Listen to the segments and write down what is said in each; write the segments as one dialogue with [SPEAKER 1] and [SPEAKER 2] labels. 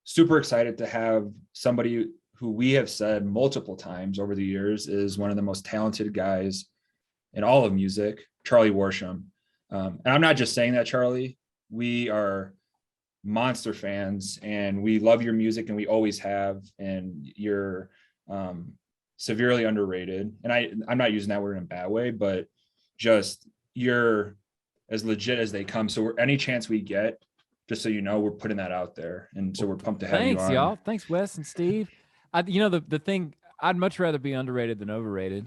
[SPEAKER 1] super excited to have somebody who we have said multiple times over the years is one of the most talented guys in all of music, Charlie Worsham. And I'm not just saying that, Charlie. We are monster fans and we love your music and we always have. And you're severely underrated. And I'm not using that word in a bad way, but just you're as legit as they come. So any chance we get, just so you know, we're putting that out there. And so we're pumped to have you on.
[SPEAKER 2] Thanks, y'all. Thanks, Wes and Steve. The thing, I'd much rather be underrated than overrated.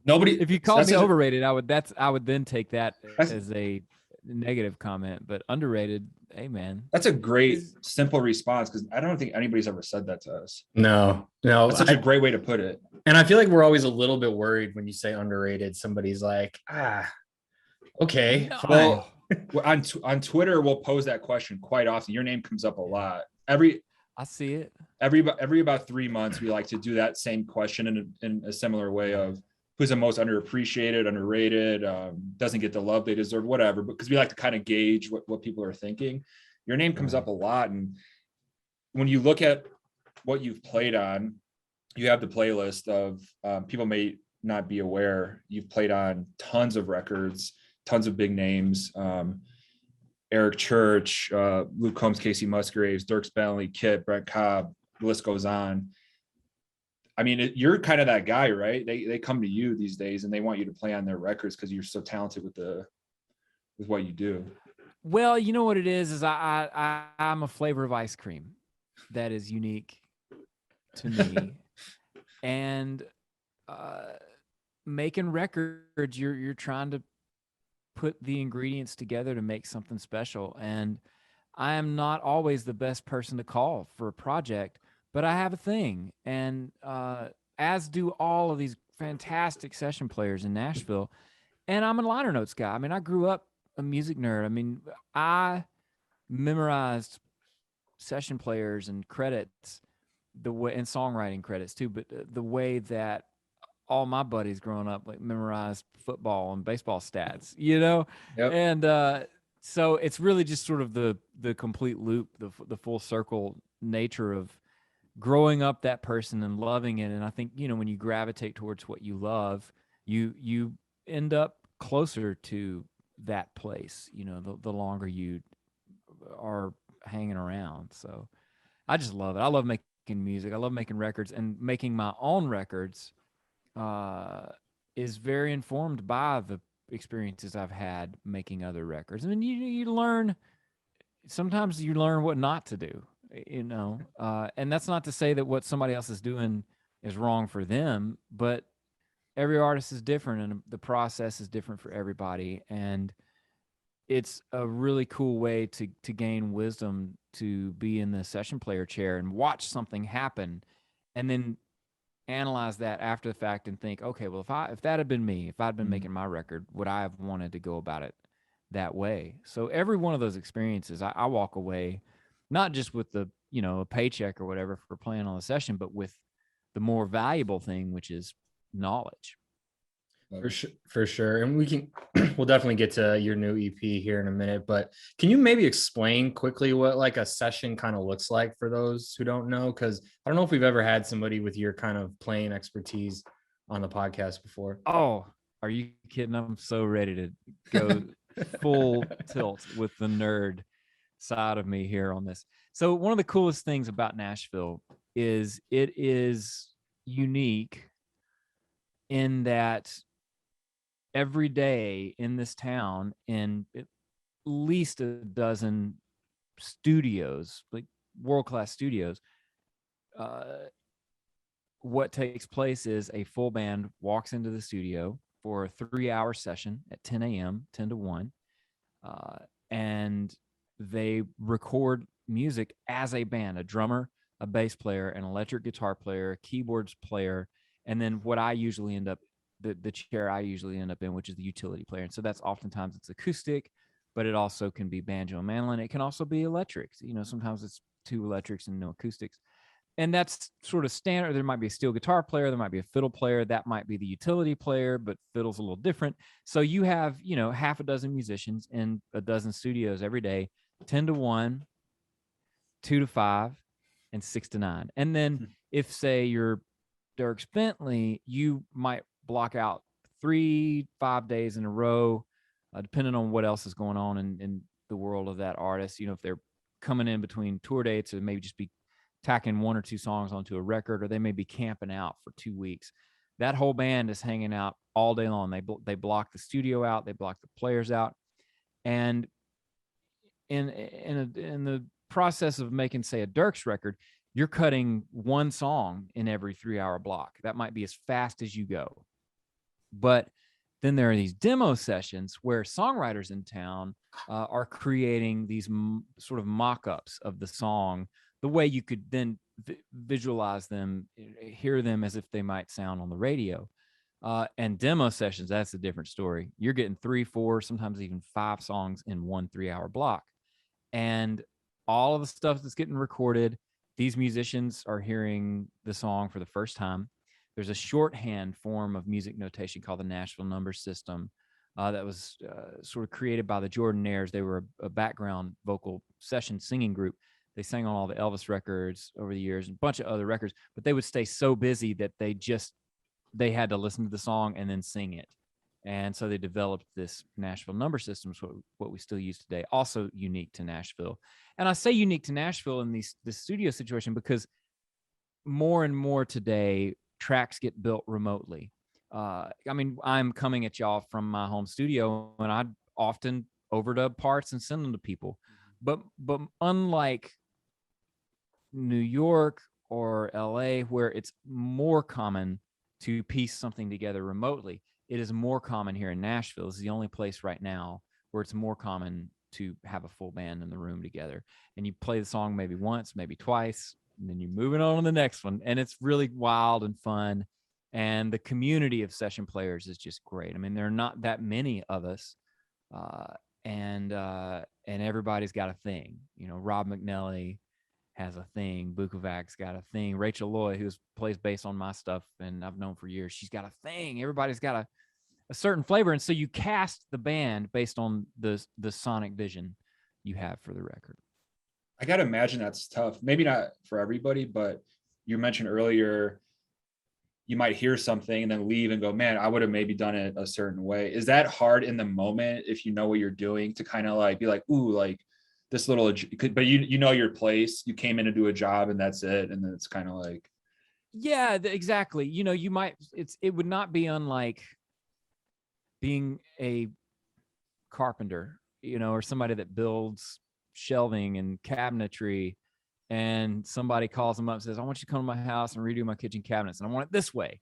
[SPEAKER 1] Nobody.
[SPEAKER 2] If you called me overrated, I would then take that as a negative comment. But underrated, hey man,
[SPEAKER 1] that's a great simple response because I don't think anybody's ever said that to us.
[SPEAKER 3] No,
[SPEAKER 1] that's such a great way to put it.
[SPEAKER 3] And I feel like we're always a little bit worried when you say underrated. Somebody's like, okay.
[SPEAKER 1] Well, on Twitter, we'll pose that question quite often. Your name comes up a lot.
[SPEAKER 2] I see it.
[SPEAKER 1] Every about 3 months, we like to do that same question in a similar way of who's the most underappreciated, underrated, doesn't get the love they deserve, whatever, because we like to kind of gauge what people are thinking. Your name comes up a lot. And when you look at what you've played on, you have the playlist of people may not be aware. You've played on tons of records, tons of big names. Eric Church, Luke Combs, Casey Musgraves, Dierks Bentley, Kit, Brent Cobb, the list goes on. I mean, you're kind of that guy, right? They come to you these days and they want you to play on their records because you're so talented with what you do.
[SPEAKER 2] Well, you know what it is I'm a flavor of ice cream that is unique to me. And making records, you're trying to put the ingredients together to make something special. And I am not always the best person to call for a project, but I have a thing. And as do all of these fantastic session players in Nashville. And I'm a liner notes guy. I mean, I grew up a music nerd. I mean, I memorized session players and credits the way, and songwriting credits too, but the way that all my buddies growing up like memorized football and baseball stats, you know?
[SPEAKER 1] Yep.
[SPEAKER 2] And so it's really just sort of the complete loop, the full circle nature of growing up that person and loving it. And I think, you know, when you gravitate towards what you love, you end up closer to that place, you know, the longer you are hanging around. So I just love it. I love making music. I love making records, and making my own records is very informed by the experiences I've had making other records. I mean, you learn, sometimes you learn what not to do, you know, and that's not to say that what somebody else is doing is wrong for them, but every artist is different and the process is different for everybody. And it's a really cool way to gain wisdom, to be in the session player chair and watch something happen and then analyze that after the fact and think, okay, well, if that had been me, if I'd been making my record, would I have wanted to go about it that way? So every one of those experiences, I walk away not just with the, you know, a paycheck or whatever for playing on the session, but with the more valuable thing, which is knowledge.
[SPEAKER 3] For sure. And we'll definitely get to your new EP here in a minute, but can you maybe explain quickly what like a session kind of looks like for those who don't know? Because I don't know if we've ever had somebody with your kind of playing expertise on the podcast before.
[SPEAKER 2] Oh, are you kidding? I'm so ready to go full tilt with the nerd side of me here on this. So one of the coolest things about Nashville is it is unique in that every day in this town, in at least a dozen studios, like world-class studios, what takes place is a full band walks into the studio for a 3-hour session at 10 a.m., 10 to 1, and they record music as a band, a drummer, a bass player, an electric guitar player, a keyboards player, and then what I usually end up, the chair I usually end up in, which is the utility player. And so that's oftentimes it's acoustic, but it also can be banjo and mandolin. It can also be electric. You know, sometimes it's 2 electrics and no acoustics. And that's sort of standard. There might be a steel guitar player. There might be a fiddle player. That might be the utility player, but fiddle's a little different. So you have, you know, half a dozen musicians in a dozen studios every day, 10 to 1, 2 to 5, and 6 to 9. And then if, say, you're Dirk Bentley, you might block out 3-5 days in a row, depending on what else is going on in the world of that artist. You know, if they're coming in between tour dates, or maybe just be tacking 1 or 2 songs onto a record, or they may be camping out for 2 weeks. That whole band is hanging out all day long. They block the studio out, they block the players out, and in the process of making, say, a Dirks record, you're cutting 1 song in every 3-hour block. That might be as fast as you go. But then there are these demo sessions where songwriters in town are creating these sort of mock-ups of the song, the way you could then visualize them, hear them as if they might sound on the radio. And demo sessions, that's a different story. You're getting 3, 4, sometimes even 5 songs in 1 3-hour block. And all of the stuff that's getting recorded, these musicians are hearing the song for the first time. There's a shorthand form of music notation called the Nashville number system that was sort of created by the Jordanaires. They were a background vocal session singing group. They sang on all the Elvis records over the years and a bunch of other records, but they would stay so busy that they had to listen to the song and then sing it. And so they developed this Nashville number system, what we still use today, also unique to Nashville. And I say unique to Nashville in this studio situation because more and more today, tracks get built remotely. I mean, I'm coming at y'all from my home studio, and I often overdub parts and send them to people. But unlike New York or LA, where it's more common to piece something together remotely, it is more common here in Nashville. It's the only place right now where it's more common to have a full band in the room together. And you play the song maybe once, maybe twice, and then you're moving on to the next one. And it's really wild and fun. And the community of session players is just great. I mean, there are not that many of us. And everybody's got a thing. You know, Rob McNally has a thing. Bukovac's got a thing. Rachel Loy, who plays bass on my stuff and I've known for years, she's got a thing. Everybody's got a certain flavor. And so you cast the band based on the sonic vision you have for the record.
[SPEAKER 1] I got to imagine that's tough. Maybe not for everybody, but you mentioned earlier, you might hear something and then leave and go, man, I would have maybe done it a certain way. Is that hard in the moment if you know what you're doing to kind of like be like, ooh, like this little, but you know your place, you came in to do a job and that's it. And then it's kind of like,
[SPEAKER 2] yeah, exactly. You know, it would not be unlike being a carpenter, you know, or somebody that builds shelving and cabinetry, and somebody calls them up and says, I want you to come to my house and redo my kitchen cabinets, and I want it this way.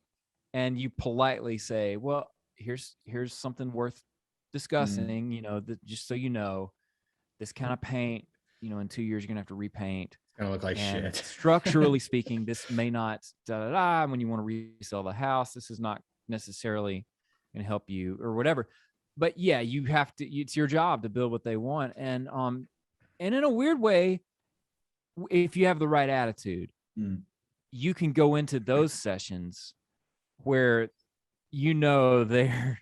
[SPEAKER 2] And you politely say, well, here's something worth discussing, you know, just so you know, this kind of paint, you know, in 2 years, you're going to have to repaint.
[SPEAKER 3] It's going to look like shit.
[SPEAKER 2] Structurally speaking, this may not, when you want to resell the house, this is not necessarily going to help you or whatever. But yeah, you have to, it's your job to build what they want. And in a weird way, if you have the right attitude, you can go into those sessions where, you know, they're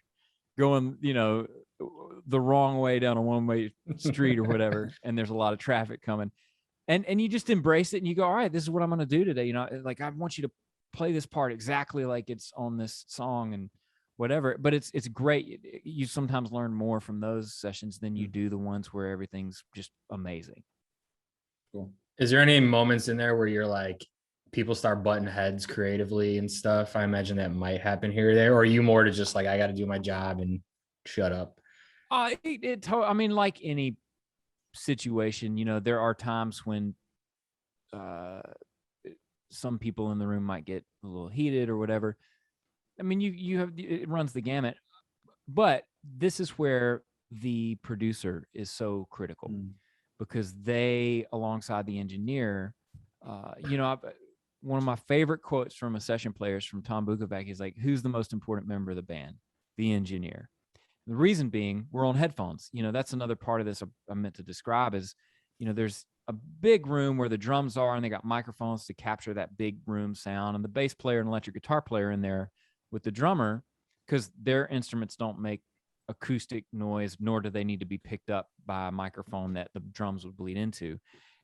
[SPEAKER 2] going, you know, the wrong way down a one-way street or whatever, and there's a lot of traffic coming, and you just embrace it and you go, all right, this is what I'm going to do today. You know, like, I want you to play this part exactly like it's on this song and whatever. But it's great. You sometimes learn more from those sessions than you do the ones where everything's just amazing.
[SPEAKER 1] Cool.
[SPEAKER 3] Is there any moments in there where you're like, people start butting heads creatively and stuff? I imagine that might happen here or there. Or are you more to just like, I got to do my job and shut up?
[SPEAKER 2] I mean, like any situation, you know, there are times when some people in the room might get a little heated or whatever. I mean, it runs the gamut. But this is where the producer is so critical, because they, alongside the engineer, you know, one of my favorite quotes from a session player is from Tom Bukovac. He's like, who's the most important member of the band? The engineer. The reason being, we're on headphones. You know, that's another part of this I meant to describe is, you know, there's a big room where the drums are and they got microphones to capture that big room sound, and the bass player and electric guitar player in there with the drummer, because their instruments don't make acoustic noise, nor do they need to be picked up by a microphone that the drums would bleed into.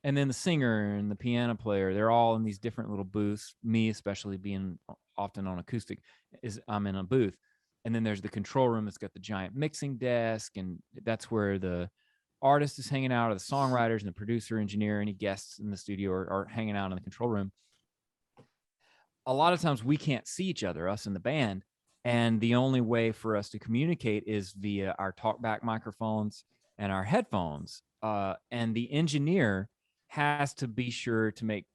[SPEAKER 2] and then the singer and the piano player, they're all in these different little booths. Me, especially being often on acoustic, I'm in a booth. And then there's the control room that's got the giant mixing desk, and that's where the artist is hanging out, or the songwriters and the producer, engineer, any guests in the studio are hanging out in the control room. A lot of times we can't see each other, us in the band, and the only way for us to communicate is via our talkback microphones and our headphones. And the engineer has to be sure to make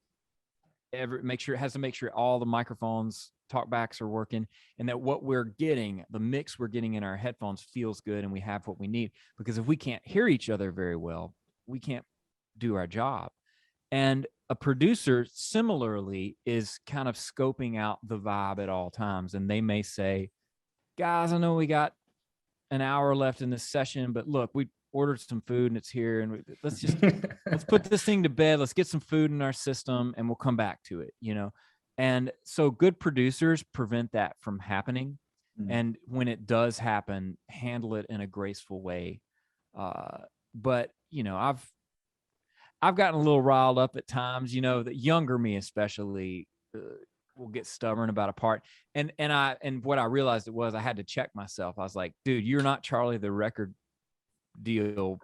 [SPEAKER 2] sure all the microphones, talkbacks are working, and that what we're getting, the mix we're getting in our headphones, feels good, and we have what we need. Because if we can't hear each other very well, we can't do our job. And a producer similarly is kind of scoping out the vibe at all times. And they may say, guys, I know we got an hour left in this session, but look, we ordered some food and it's here, and let's put this thing to bed. Let's get some food in our system and we'll come back to it, you know? And so good producers prevent that from happening. And when it does happen, handle it in a graceful way. But, you know, I've gotten a little riled up at times, you know, the younger me especially will get stubborn about a part. And what I realized it was, I had to check myself. I was like, dude, you're not Charlie the record deal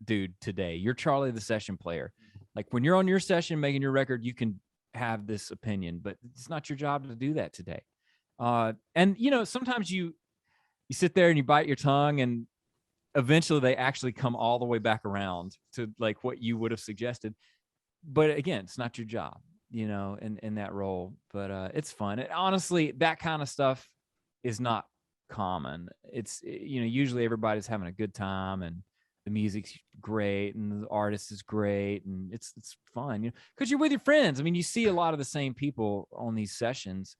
[SPEAKER 2] dude today. You're Charlie the session player. Like when you're on your session making your record, you can have this opinion, but it's not your job to do that today. And you know, sometimes you sit there and you bite your tongue, and eventually they actually come all the way back around to like what you would have suggested. But again, it's not your job, you know, in that role. But it's fun. Honestly, that kind of stuff is not common. It's, you know, usually everybody's having a good time and the music's great and the artist is great and it's fun, you know, because you're with your friends. I mean, you see a lot of the same people on these sessions,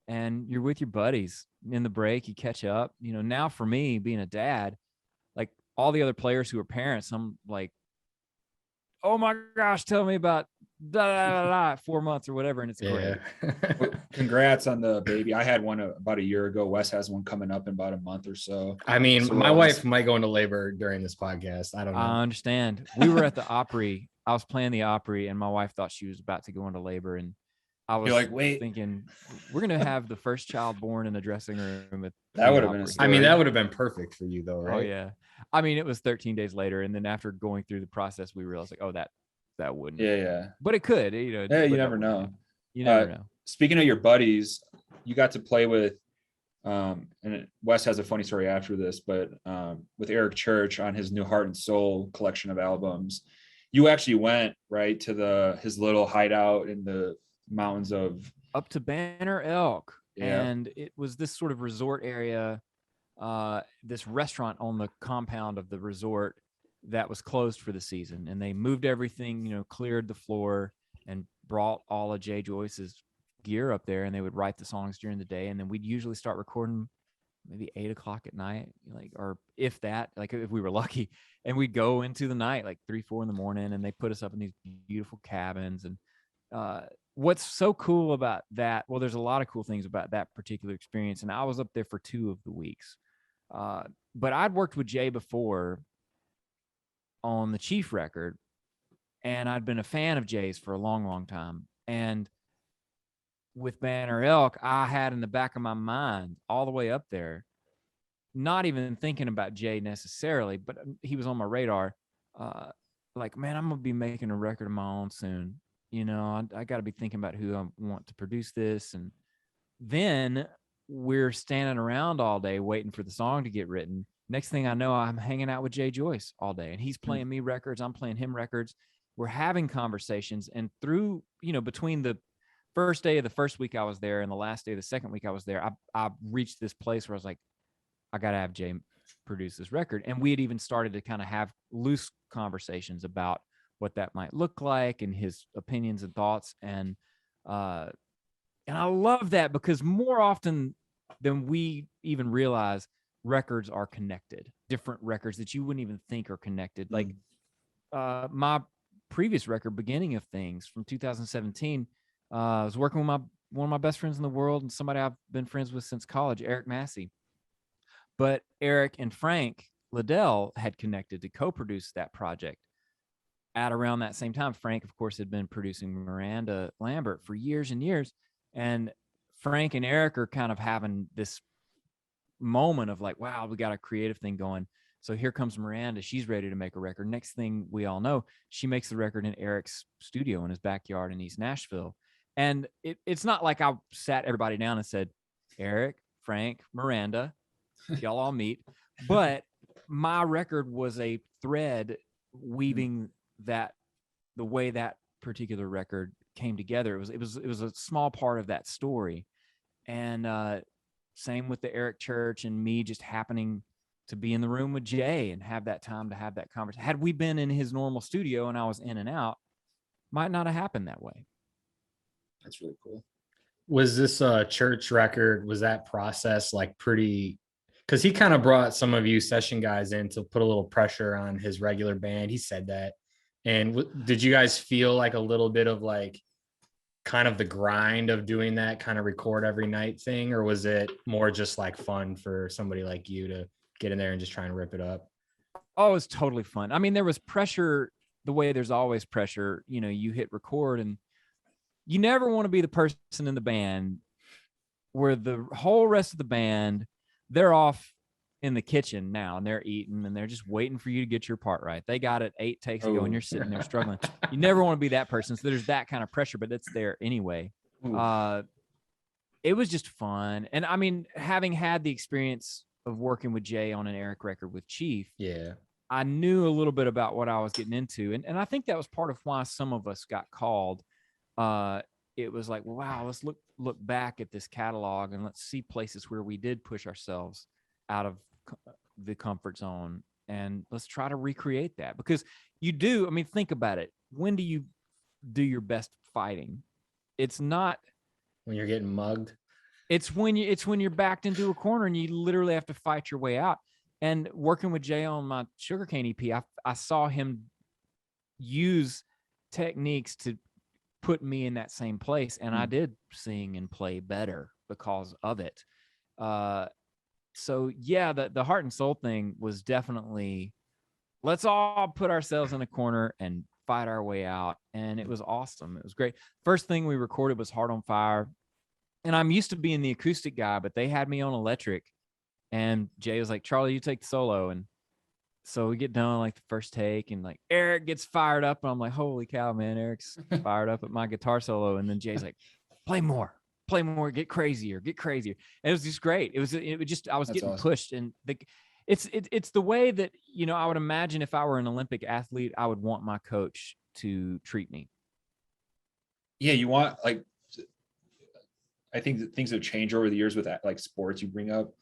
[SPEAKER 2] and you're with your buddies in the break. You catch up. You know, now for me, being a dad, like all the other players who are parents, I'm like, oh my gosh, tell me about 4 months or whatever, and it's great.
[SPEAKER 1] Well, congrats on the baby. I had one about a year ago. Wes has one coming up in about a month or so.
[SPEAKER 3] I mean, so my wife might go into labor during this podcast. I don't know.
[SPEAKER 2] I understand. We were at the Opry. I was playing the Opry, and my wife thought she was about to go into labor, and I was like, wait, thinking we're gonna have the first child born in the dressing room.
[SPEAKER 1] That would have been.
[SPEAKER 3] I mean, that would have been perfect for you, though, right?
[SPEAKER 2] Oh yeah. I mean, it was 13 days later, and then after going through the process, we realized like, oh, that wouldn't.
[SPEAKER 1] Yeah.
[SPEAKER 2] But it could, you know.
[SPEAKER 1] Yeah, you never know.
[SPEAKER 2] You never know.
[SPEAKER 1] Speaking of your buddies, you got to play with, and Wes has a funny story after this, but with Eric Church on his new Heart and Soul collection of albums, you actually went right to his little hideout in the mountains of
[SPEAKER 2] up to Banner Elk.
[SPEAKER 1] Yeah.
[SPEAKER 2] And it was this sort of resort area, this restaurant on the compound of the resort that was closed for the season, and they moved everything, you know, cleared the floor and brought all of Jay Joyce's gear up there, and they would write the songs during the day, and then we'd usually start recording maybe 8 o'clock at night, like, or if that, like if we were lucky, and we'd go into the night like 3-4 in the morning, and they put us up in these beautiful cabins. And what's so cool about that, well, there's a lot of cool things about that particular experience, and I was up there for 2 of the weeks, but I'd worked with Jay before on the Chief record, and I'd been a fan of Jay's for a long time. And with Banner Elk, I had in the back of my mind all the way up there, not even thinking about Jay necessarily, but he was on my radar. Like, man, I'm gonna be making a record of my own soon. You know, I got to be thinking about who I want to produce this. And then we're standing around all day waiting for the song to get written. Next thing I know, I'm hanging out with Jay Joyce all day, and he's playing me records. I'm playing him records. We're having conversations, and through, you know, between the first day of the first week I was there and the last day of the second week I was there, I reached this place where I was like, I got to have Jay produce this record. And we had even started to kind of have loose conversations about what that might look like and his opinions and thoughts. And I love that, because more often than we even realize, records are connected. Different records that you wouldn't even think are connected. Like my previous record, Beginning of Things, from 2017, I was working with one of my best friends in the world, and somebody I've been friends with since college, Eric Massey. But Eric and Frank Liddell had connected to co-produce that project at around that same time, Frank, of course, had been producing Miranda Lambert for years and years. And Frank and Eric are kind of having this moment of like, wow, we got a creative thing going. So here comes Miranda. She's ready to make a record. Next thing we all know, she makes the record in Eric's studio in his backyard in East Nashville. And it's not like I sat everybody down and said, Eric, Frank, Miranda, y'all all meet. But my record was a thread weaving that the way that particular record came together. It was a small part of that story. And same with the Eric Church and me just happening to be in the room with Jay and have that time to have that conversation. Had we been in his normal studio and I was in and out, might not have happened that way.
[SPEAKER 1] That's really cool.
[SPEAKER 3] Was this church record, was that process like pretty, because he kind of brought some of you session guys in to put a little pressure on his regular band. He said that. And did you guys feel like a little bit of like kind of the grind of doing that kind of record every night thing? Or was it more just like fun for somebody like you to get in there and just try and rip it up?
[SPEAKER 2] Oh, it was totally fun. I mean, there was pressure the way there's always pressure. You know, you hit record and you never want to be the person in the band where the whole rest of the band, they're off in the kitchen now and they're eating and they're just waiting for you to get your part right. They got it 8 takes ago and you're sitting there struggling. You never want to be that person. So there's that kind of pressure, but it's there anyway. It was just fun. And I mean, having had the experience of working with Jay on an Eric record with Chief,
[SPEAKER 3] yeah,
[SPEAKER 2] I knew a little bit about what I was getting into. And I think that was part of why some of us got called. It was like, wow, let's look back at this catalog and let's see places where we did push ourselves out of the comfort zone. And let's try to recreate that, because you do. I mean, think about it. When do you do your best fighting? It's not
[SPEAKER 3] when you're getting mugged.
[SPEAKER 2] It's when you're backed into a corner and you literally have to fight your way out. And working with Jay on my Sugarcane EP, I saw him use techniques to put me in that same place. And I did sing and play better because of it. So yeah, the heart and soul thing was definitely, let's all put ourselves in a corner and fight our way out. And it was awesome. It was great. First thing we recorded was Heart on Fire. And I'm used to being the acoustic guy, but they had me on electric. And Jay was like, Charlie, you take the solo. And so we get done like the first take and like Eric gets fired up. And I'm like, holy cow, man, Eric's fired up at my guitar solo. And then Jay's like, play more, get crazier. And it was just great. I was That's getting awesome. Pushed. And it's the way that, you know, I would imagine if I were an Olympic athlete, I would want my coach to treat me.
[SPEAKER 1] Yeah. You want, like, I think that things have changed over the years with that, like sports you bring up,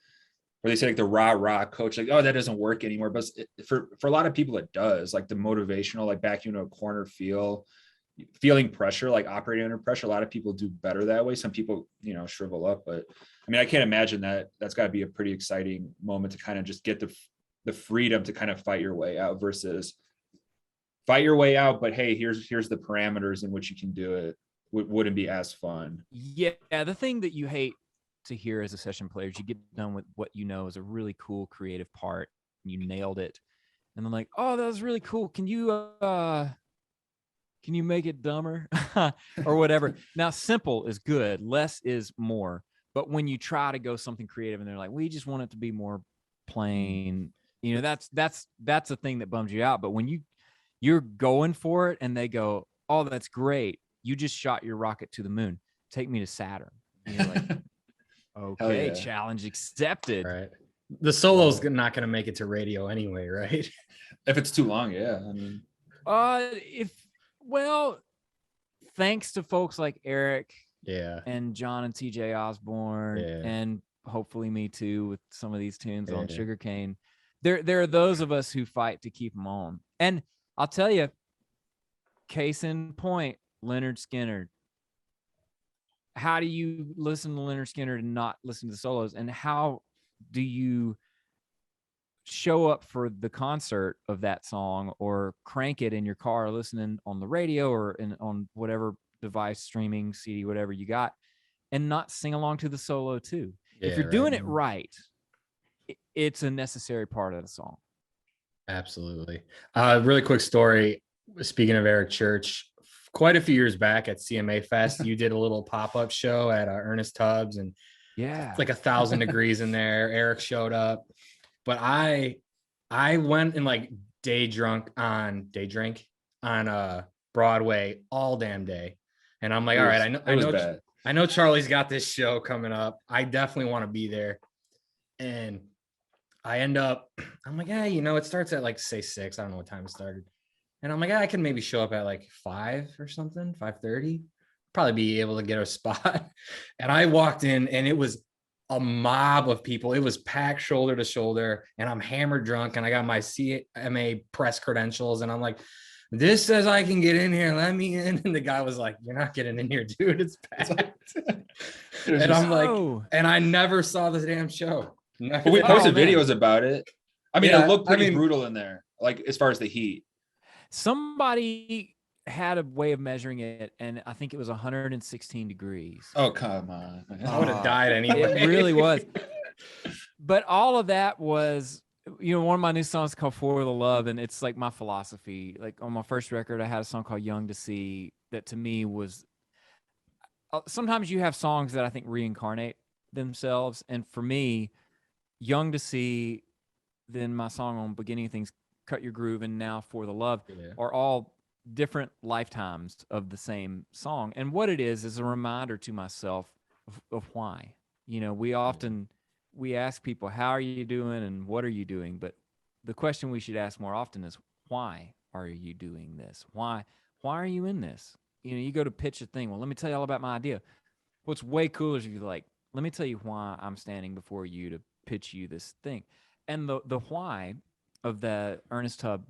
[SPEAKER 1] where they say like the rah coach, like, oh, that doesn't work anymore. But for a lot of people, it does. Like the motivational, like back you in a corner feeling pressure, like operating under pressure. A lot of people do better that way. Some people, you know, shrivel up. But I mean, I can't imagine that's got to be a pretty exciting moment to kind of just get the freedom to kind of fight your way out versus fight your way out. But hey, here's the parameters in which you can do it. Wouldn't be as fun.
[SPEAKER 2] Yeah, the thing that you hate to hear as a session player is you get done with what you know is a really cool creative part and you nailed it, and then like, oh, that was really cool. Can you make it dumber or whatever? Now, simple is good, less is more. But when you try to go something creative and they're like, we just want it to be more plain, you know, that's a thing that bums you out. But when you're going for it and they go, oh, that's great. You just shot your rocket to the moon. Take me to Saturn. And you're like, okay, yeah. Challenge accepted.
[SPEAKER 3] Right. The solo's not going to make it to radio anyway, right?
[SPEAKER 1] If it's too long, yeah. I mean,
[SPEAKER 2] thanks to folks like Eric,
[SPEAKER 3] yeah,
[SPEAKER 2] and John and TJ Osborne,
[SPEAKER 3] yeah,
[SPEAKER 2] and hopefully me too with some of these tunes on Sugarcane. There are those of us who fight to keep them on. And I'll tell you, case in point, Leonard Skinner. How do you listen to Leonard Skinner and not listen to the solos? And how do you show up for the concert of that song or crank it in your car, listening on the radio or on whatever device, streaming, CD, whatever you got, and not sing along to the solo too? Yeah, if you're doing it right, it's a necessary part of the song.
[SPEAKER 3] Absolutely. Really quick story. Speaking of Eric Church, quite a few years back at CMA Fest, you did a little pop-up show at Ernest Tubbs, and
[SPEAKER 2] Yeah.
[SPEAKER 3] it's like 1,000 degrees in there. Eric showed up, but I went and like day drink on Broadway all damn day, and I'm like, all right, I know Charlie's got this show coming up. I definitely want to be there, and I end up, I'm like, yeah, it starts at like say 6. I don't know what time it started. And I'm like, I can maybe show up at like 5 or something, 5:30, probably be able to get a spot. And I walked in and it was a mob of people. It was packed shoulder to shoulder, and I'm hammered drunk, and I got my CMA press credentials, and I'm like, this says I can get in here. Let me in. And the guy was like, you're not getting in here, dude. It's packed. And I'm like, and I never saw this damn show.
[SPEAKER 1] But we posted videos about it. I mean, it looked pretty brutal in there, like as far as the heat.
[SPEAKER 2] Somebody had a way of measuring it, and I think it was 116 degrees.
[SPEAKER 1] Oh, come on.
[SPEAKER 3] I would have died anyway.
[SPEAKER 2] It really was. But all of that was, one of my new songs called For the Love, and it's like my philosophy. Like on my first record, I had a song called Young to See that to me was, sometimes you have songs that I think reincarnate themselves. And for me, Young to See, then my song on Beginning of Things, Cut Your Groove, and now For the Love are all different lifetimes of the same song. And what it is a reminder to myself of why. We ask people, how are you doing and what are you doing? But the question we should ask more often is, why are you doing this? Why are you in this? You go to pitch a thing. Well, let me tell you all about my idea. What's way cooler is if you're like, let me tell you why I'm standing before you to pitch you this thing. And the why of the Ernest Tubb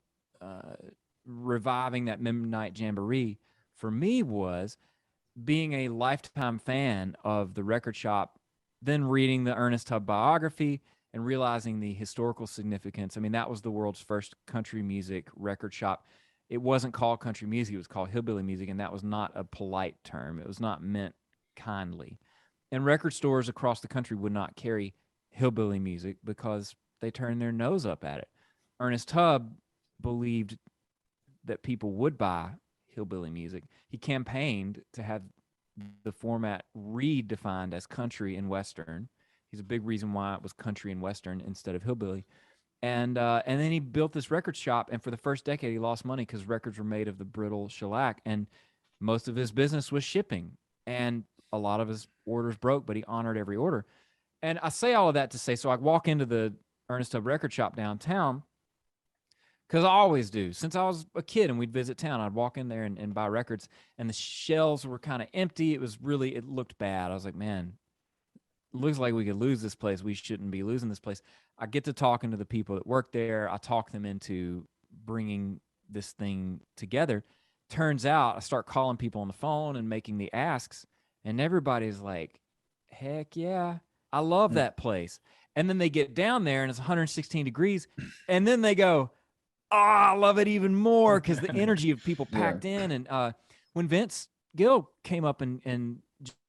[SPEAKER 2] reviving that Midnight Jamboree for me was being a lifetime fan of the record shop, then reading the Ernest Tubb biography and realizing the historical significance. I mean, that was the world's first country music record shop. It wasn't called country music, it was called hillbilly music, and that was not a polite term. It was not meant kindly. And record stores across the country would not carry hillbilly music because they turned their nose up at it. Ernest Tubb believed that people would buy hillbilly music. He campaigned to have the format redefined as country and Western. He's a big reason why it was country and Western instead of hillbilly. And then he built this record shop, and for the first decade he lost money because records were made of the brittle shellac, and most of his business was shipping, and a lot of his orders broke, but he honored every order. And I say all of that to say, so I walk into the Ernest Tubb record shop downtown, because I always do. Since I was a kid and we'd visit town, I'd walk in there and buy records, and the shelves were kind of empty. It looked bad. I was like, man, it looks like we could lose this place. We shouldn't be losing this place. I get to talking to the people that work there. I talk them into bringing this thing together. Turns out I start calling people on the phone and making the asks, and everybody's like, heck yeah, I love that place. And then they get down there and it's 116 degrees, and then they go, oh, I love it even more because the energy of people packed in. And when Vince Gill came up and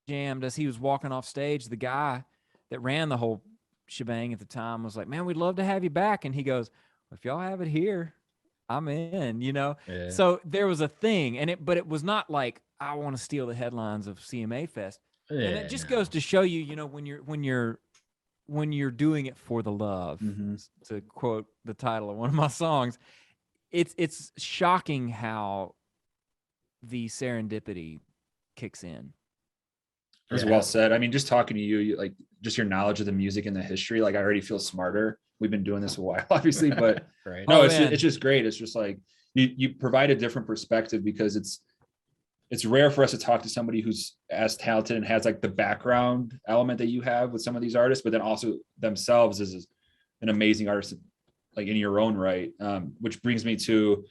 [SPEAKER 2] jammed as he was walking off stage, the guy that ran the whole shebang at the time was like, man, we'd love to have you back. And he goes, well, if y'all have it here, I'm in, Yeah. So there was a thing, but it was not like, I want to steal the headlines of CMA Fest. And it just goes to show you, when you're doing it for the love, to quote the title of one of my songs, it's shocking how the serendipity kicks in.
[SPEAKER 1] That was well said. I mean, just talking to you, like just your knowledge of the music and the history, like I already feel smarter. We've been doing this a while, obviously, but
[SPEAKER 3] right.
[SPEAKER 1] No, it's just great. It's just like you provide a different perspective because it's rare for us to talk to somebody who's as talented and has like the background element that you have with some of these artists, but then also themselves is an amazing artist, like in your own right. Which brings me to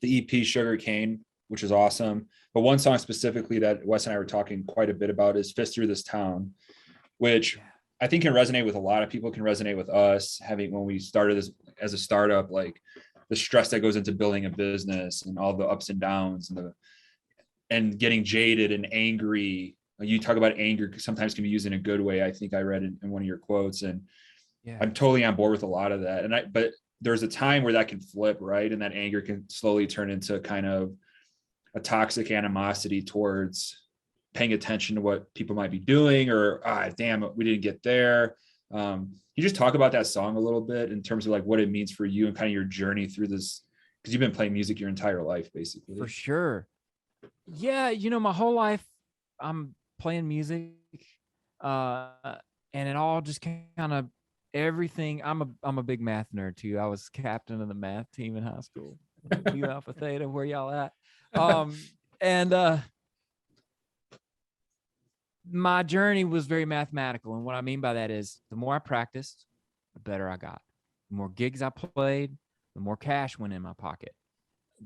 [SPEAKER 1] the EP Sugar Cane, which is awesome. But one song specifically that Wes and I were talking quite a bit about is Fist Through This Town, which I think can resonate with a lot of people, can resonate with us when we started this as a startup, like the stress that goes into building a business and all the ups and downs and getting jaded and angry. You talk about anger sometimes can be used in a good way. I think I read in one of your quotes, and I'm totally on board with a lot of that. But there's a time where that can flip, right? And that anger can slowly turn into kind of a toxic animosity towards paying attention to what people might be doing, or damn it, we didn't get there. You just talk about that song a little bit in terms of like what it means for you and kind of your journey through this, because you've been playing music your entire life, basically.
[SPEAKER 2] For sure. Yeah, my whole life I'm playing music, and it all just kind of everything. I'm a big math nerd too. I was captain of the math team in high school. Mu Alpha Theta, where y'all at? And my journey was very mathematical, and what I mean by that is the more I practiced, the better I got. The more gigs I played, the more cash went in my pocket.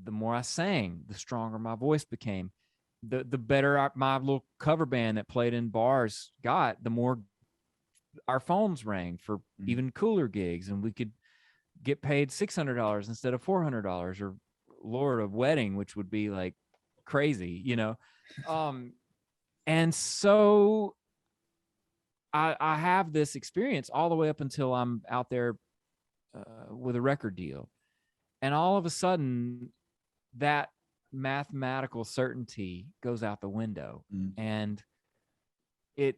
[SPEAKER 2] The more I sang, the stronger my voice became. The better my little cover band that played in bars got, the more our phones rang for even cooler gigs, and we could get paid $600 instead of $400, or Lord, a wedding, which would be like crazy, and so I have this experience all the way up until I'm out there with a record deal. And all of a sudden, that mathematical certainty goes out the window. And it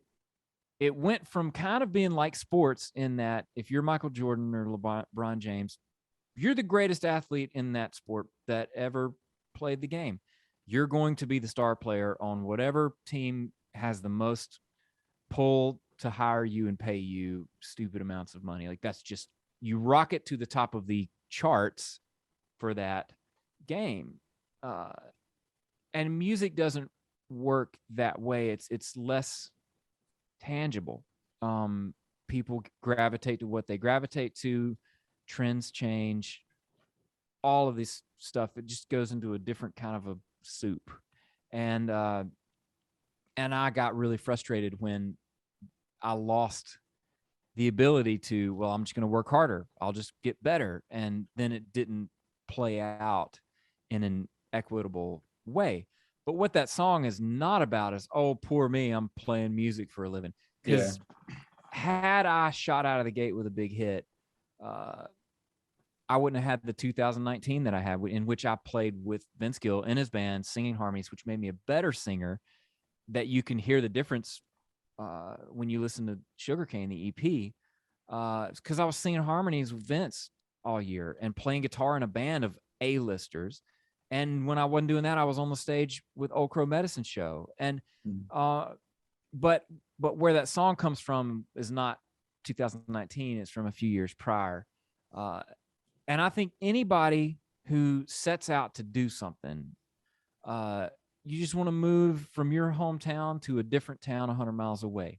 [SPEAKER 2] went from kind of being like sports, in that if you're Michael Jordan or LeBron James, you're the greatest athlete in that sport that ever played the game. You're going to be the star player on whatever team has the most pull to hire you and pay you stupid amounts of money. Like, that's just, you rocket to the top of the charts for that game. And music doesn't work that way. It's less tangible. People gravitate to what they gravitate to. Trends change. All of this stuff, it just goes into a different kind of a soup. And I got really frustrated when I lost the ability to, well, I'm just going to work harder. I'll just get better. And then it didn't play out in an equitable way. But what that song is not about is, oh, poor me, I'm playing music for a living. Because had I shot out of the gate with a big hit, I wouldn't have had the 2019 that I had, in which I played with Vince Gill in his band, singing harmonies, which made me a better singer. That you can hear the difference when you listen to Sugarcane, the EP, because I was singing harmonies with Vince all year and playing guitar in a band of A-listers. And when I wasn't doing that, I was on the stage with Old Crow Medicine Show. And but where that song comes from is not 2019; it's from a few years prior. And I think anybody who sets out to do something, you just want to move from your hometown to a different town 100 miles away.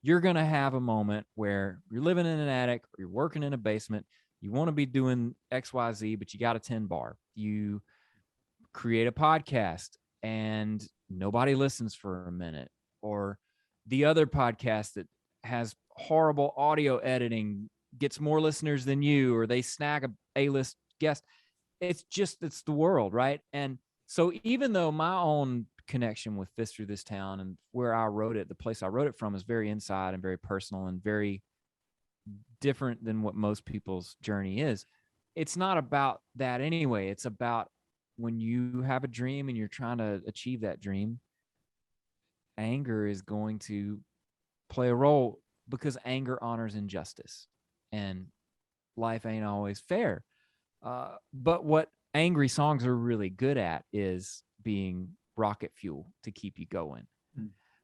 [SPEAKER 2] You're going to have a moment where you're living in an attic or you're working in a basement. You want to be doing XYZ, but you got a 10 bar. You create a podcast and nobody listens for a minute. Or the other podcast that has horrible audio editing gets more listeners than you, or they snag a A-list guest. It's the world, right? And so even though my own connection with Fist Through This Town and where I wrote it, the place I wrote it from, is very inside and very personal and very different than what most people's journey is, it's not about that anyway. It's about when you have a dream and you're trying to achieve that dream, anger is going to play a role, because anger honors injustice. And life ain't always fair. But what angry songs are really good at is being rocket fuel to keep you going.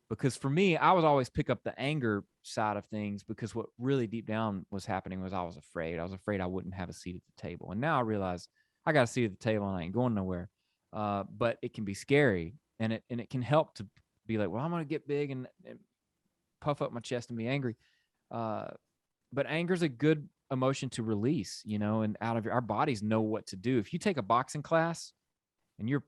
[SPEAKER 2] Because for me, I would always pick up the anger side of things, because what really deep down was happening was I was afraid. I was afraid I wouldn't have a seat at the table. And now I realize I got a seat at the table and I ain't going nowhere. But it can be scary, and it can help to be like, well, I'm going to get big and puff up my chest and be angry. But anger is a good emotion to release, and out of our bodies know what to do. If you take a boxing class and you're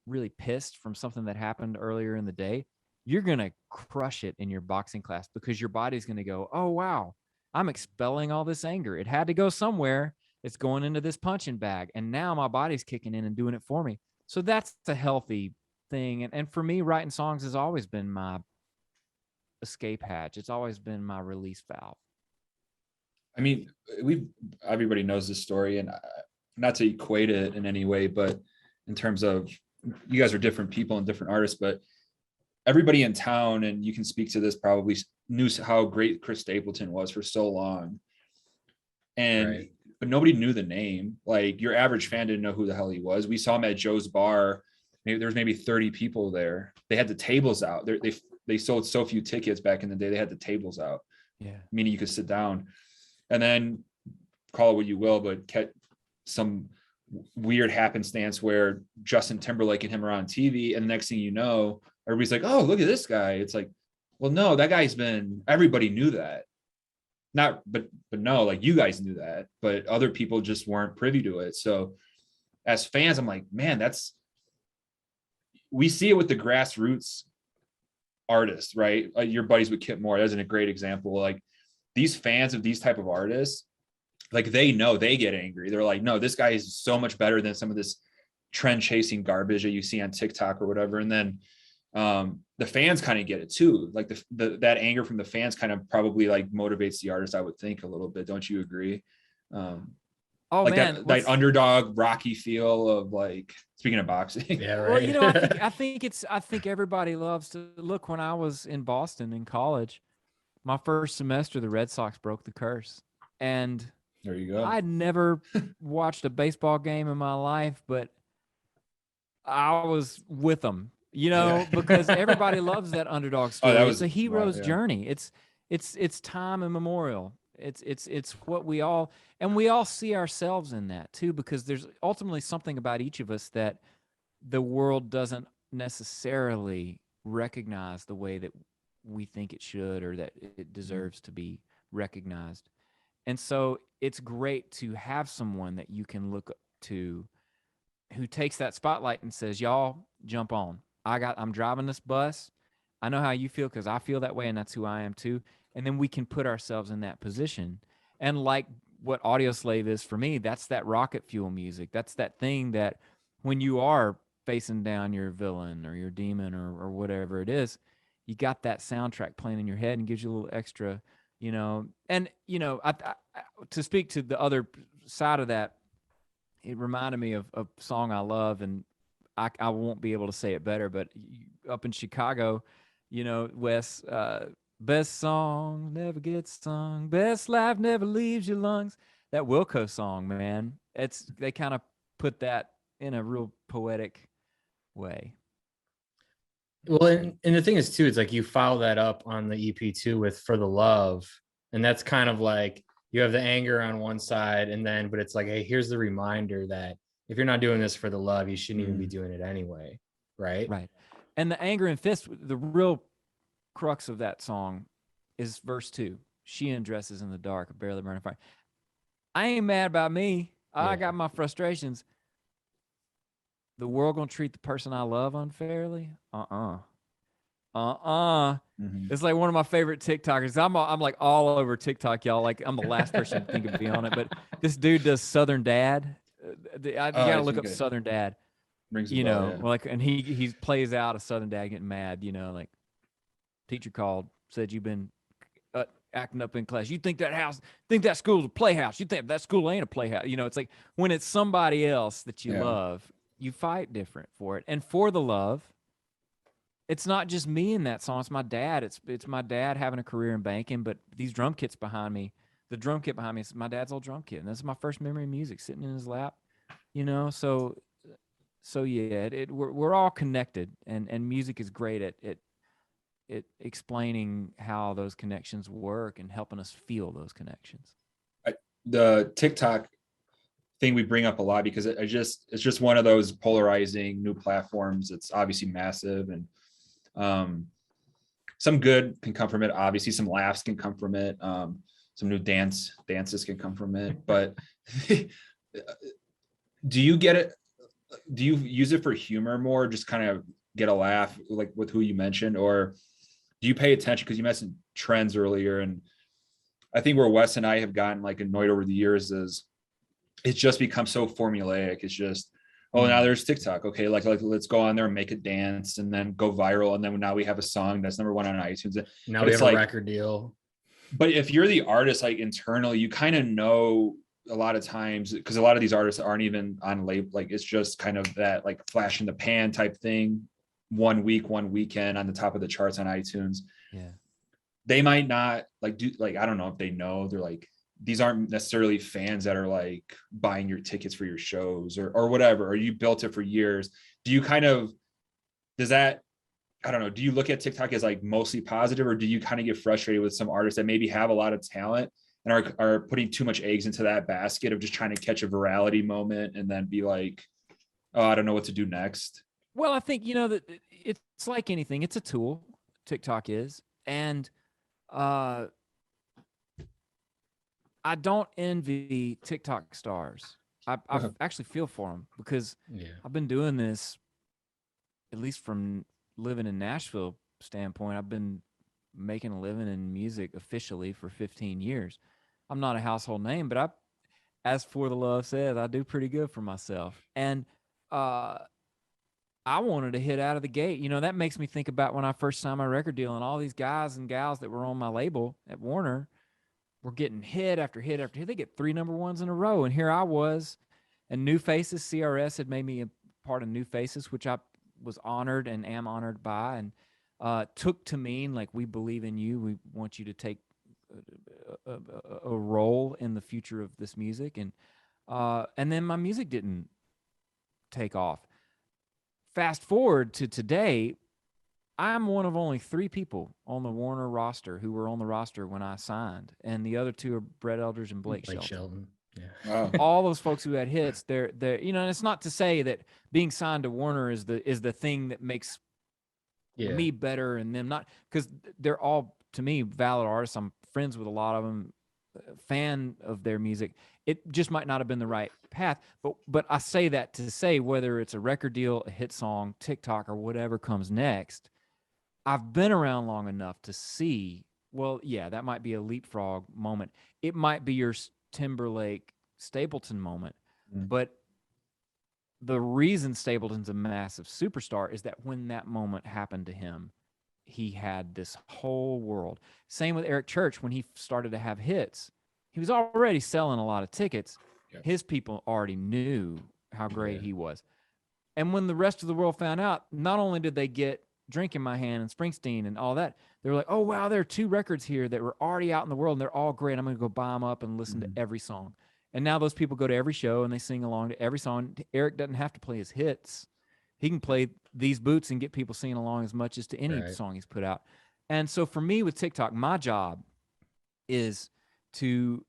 [SPEAKER 2] really pissed from something that happened earlier in the day, you're going to crush it in your boxing class, because your body's going to go, oh, wow, I'm expelling all this anger. It had to go somewhere. It's going into this punching bag. And now my body's kicking in and doing it for me. So that's a healthy thing. And for me, writing songs has always been my escape hatch. It's always been my release valve.
[SPEAKER 1] I mean, everybody knows this story, and not to equate it in any way, but in terms of you guys are different people and different artists, but everybody in town, and you can speak to this, probably knew how great Chris Stapleton was for so long. And
[SPEAKER 3] Right.
[SPEAKER 1] but nobody knew the name. Like your average fan didn't know who the hell he was. We saw him at Joe's bar. There was maybe 30 people there. They had the tables out. They sold so few tickets back in the day. They had the tables out.
[SPEAKER 2] Yeah.
[SPEAKER 1] Meaning you could sit down. And then call it what you will, but some weird happenstance where Justin Timberlake and him are on TV, and the next thing you know, everybody's like, "Oh, look at this guy." It's like, well, no, that guy's been. Everybody knew that. Not, but no, like you guys knew that, but other people just weren't privy to it. So, as fans, I'm like, man, we see it with the grassroots artists, right? Your buddies with Kip Moore, that's a great example. Like these fans of these type of artists, like they know, they get angry. They're like, no, this guy is so much better than some of this trend chasing garbage that you see on TikTok or whatever. And then the fans kind of get it too. Like that anger from the fans kind of probably like motivates the artist, I would think, a little bit. Don't you agree?
[SPEAKER 2] Oh
[SPEAKER 1] like
[SPEAKER 2] man,
[SPEAKER 1] that underdog Rocky feel of, like, speaking of boxing.
[SPEAKER 3] Yeah, right.
[SPEAKER 2] well, you know, I think everybody loves to look. When I was in Boston in college, my first semester, the Red Sox broke the curse, and
[SPEAKER 1] There you go.
[SPEAKER 2] I'd never watched a baseball game in my life, but I was with them, you know,
[SPEAKER 1] Yeah.
[SPEAKER 2] because everybody loves that underdog story.
[SPEAKER 1] that
[SPEAKER 2] It's
[SPEAKER 1] was
[SPEAKER 2] a hero's
[SPEAKER 1] wild, yeah.
[SPEAKER 2] journey. It's time immemorial. It's what we all see ourselves in that too, because there's ultimately something about each of us that the world doesn't necessarily recognize the way that we think it should, or that it deserves to be recognized. And so it's great to have someone that you can look to who takes that spotlight and says, y'all jump on. I'm driving this bus. I know how you feel because I feel that way, and that's who I am too. And then we can put ourselves in that position. And like what Audio Slave is for me, that's that rocket fuel music. That's that thing that when you are facing down your villain or your demon or whatever it is, you got that soundtrack playing in your head and gives you a little extra, you know. And, you know, to speak to the other side of that, it reminded me of a song I love, and I won't be able to say it better, but up in Chicago, you know, Wes, best song never gets sung, best life never leaves your lungs. That Wilco song, man, they kind of put that in a real poetic way.
[SPEAKER 3] Well, and the thing is too, it's like you follow that up on the EP too with For the Love, and that's kind of like you have the anger on one side, and then but it's like, hey, here's the reminder that if you're not doing this for the love, you shouldn't even be doing it anyway, right?
[SPEAKER 2] Right. And the anger and fist, the real crux of that song is verse 2. She undresses in the dark, barely burning fire. I ain't mad about me. I got my frustrations. The world gonna treat the person I love unfairly? It's like one of my favorite TikTokers. I'm like all over TikTok, y'all. Like I'm the last person to think of be on it, but this dude does Southern Dad. You gotta look up Southern Dad.
[SPEAKER 1] Rings a
[SPEAKER 2] You
[SPEAKER 1] bell,
[SPEAKER 2] know,
[SPEAKER 1] yeah.
[SPEAKER 2] like, and he plays out a Southern Dad getting mad. You know, like teacher called, said you've been acting up in class. You think that school's a playhouse. You think that school ain't a playhouse. You know, it's like when it's somebody else that you love, you fight different for it. And For the Love, it's not just me in that song. It's my dad. It's my dad having a career in banking, but these drum kits behind me, the drum kit behind me is my dad's old drum kit. And this is my first memory of music, sitting in his lap, you know? So yeah, we're all connected, and music is great at explaining how those connections work and helping us feel those connections.
[SPEAKER 1] The TikTok thing we bring up a lot because it's just one of those polarizing new platforms. It's obviously massive, and some good can come from it. Obviously, some laughs can come from it. Some new dances can come from it. But do you get it? Do you use it for humor more? Just kind of get a laugh, like with who you mentioned, or do you pay attention? Because you mentioned trends earlier, and I think where Wes and I have gotten like annoyed over the years is it's just become so formulaic. It's just, oh, now there's TikTok. Okay, like let's go on there and make a dance and then go viral, and then now we have a song that's #1 on iTunes.
[SPEAKER 3] Now we have a record deal.
[SPEAKER 1] But if you're the artist, like internally, you kind of know a lot of times, because a lot of these artists aren't even on label, like it's just kind of that like flash in the pan type thing, 1 week, 1 weekend on the top of the charts on iTunes.
[SPEAKER 2] Yeah.
[SPEAKER 1] They might not like do, like, I don't know if they know, they're like, these aren't necessarily fans that are like buying your tickets for your shows or whatever, or you built it for years. Do you kind of, does that, I don't know, do you look at TikTok as like mostly positive, or do you kind of get frustrated with some artists that maybe have a lot of talent and are putting too much eggs into that basket of just trying to catch a virality moment and then be like, oh, I don't know what to do next?
[SPEAKER 2] Well, I think, that it's like anything. It's a tool, TikTok is. And I don't envy TikTok stars. I actually feel for them, because I've been doing this, at least from living in Nashville standpoint. I've been making a living in music officially for 15 years. I'm not a household name, but as For the Love says, I do pretty good for myself. And I wanted to hit out of the gate. That makes me think about when I first signed my record deal, and all these guys and gals that were on my label at Warner were getting hit after hit after hit. They get 3 number ones in a row. And here I was, and New Faces, CRS had made me a part of New Faces, which I was honored and am honored by, and took to mean like, we believe in you. We want you to take a role in the future of this music. And then my music didn't take off. Fast forward to today, I'm one of only 3 people on the Warner roster who were on the roster when I signed, and the other 2 are Brett Eldridge and Blake Shelton.
[SPEAKER 3] Yeah.
[SPEAKER 1] Wow.
[SPEAKER 2] All those folks who had hits, they're and it's not to say that being signed to Warner is the thing that makes me better and them not, because they're all, to me, valid artists. I'm friends with a lot of them, fan of their music. It just might not have been the right path, but I say that to say, whether it's a record deal, a hit song, TikTok, or whatever comes next, I've been around long enough to see, well, yeah, that might be a leapfrog moment. It might be your Timberlake Stapleton moment, but the reason Stapleton's a massive superstar is that when that moment happened to him, he had this whole world. Same with Eric Church. When he started to have hits, he was already selling a lot of tickets.
[SPEAKER 1] Yeah.
[SPEAKER 2] His people already knew how great he was. And when the rest of the world found out, not only did they get Drink in My Hand and Springsteen and all that, they were like, oh, wow, there are 2 records here that were already out in the world, and they're all great. I'm going to go buy them up and listen to every song. And now those people go to every show and they sing along to every song. Eric doesn't have to play his hits. He can play These Boots and get people singing along as much as to any song he's put out. And so for me with TikTok, my job is to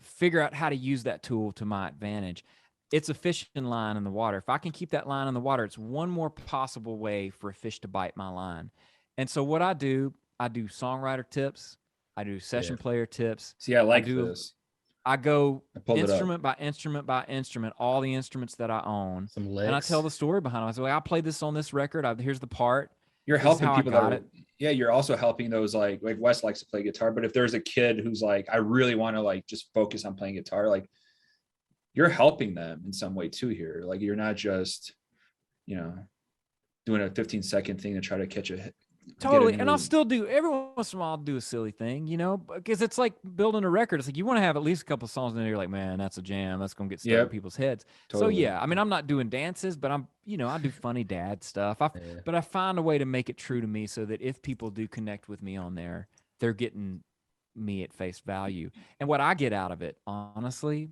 [SPEAKER 2] figure out how to use that tool to my advantage. It's a fishing line in the water. If I can keep that line in the water, it's one more possible way for a fish to bite my line. And so what I do songwriter tips. I do session player tips.
[SPEAKER 1] See, I like this.
[SPEAKER 2] I go instrument by instrument by instrument, all the instruments that I own.
[SPEAKER 3] Some licks.
[SPEAKER 2] And I tell the story behind them. I say, well, I played this on this record. Here's the part.
[SPEAKER 1] You're helping people
[SPEAKER 2] that it.
[SPEAKER 1] Yeah, you're also helping those like Wes likes to play guitar, but if there's a kid who's like, I really want to like just focus on playing guitar, like you're helping them in some way too here. Like you're not just, doing a 15-second thing to try to catch a hit.
[SPEAKER 2] Totally. And I'll still do, every once in a while, I'll do a silly thing, because it's like building a record. It's like, you want to have at least a couple of songs in there. You're like, man, that's a jam. That's going to get stuck in people's heads. Totally. So yeah, I mean, I'm not doing dances, but I'm, I do funny dad stuff. But I find a way to make it true to me so that if people do connect with me on there, they're getting me at face value. And what I get out of it, honestly,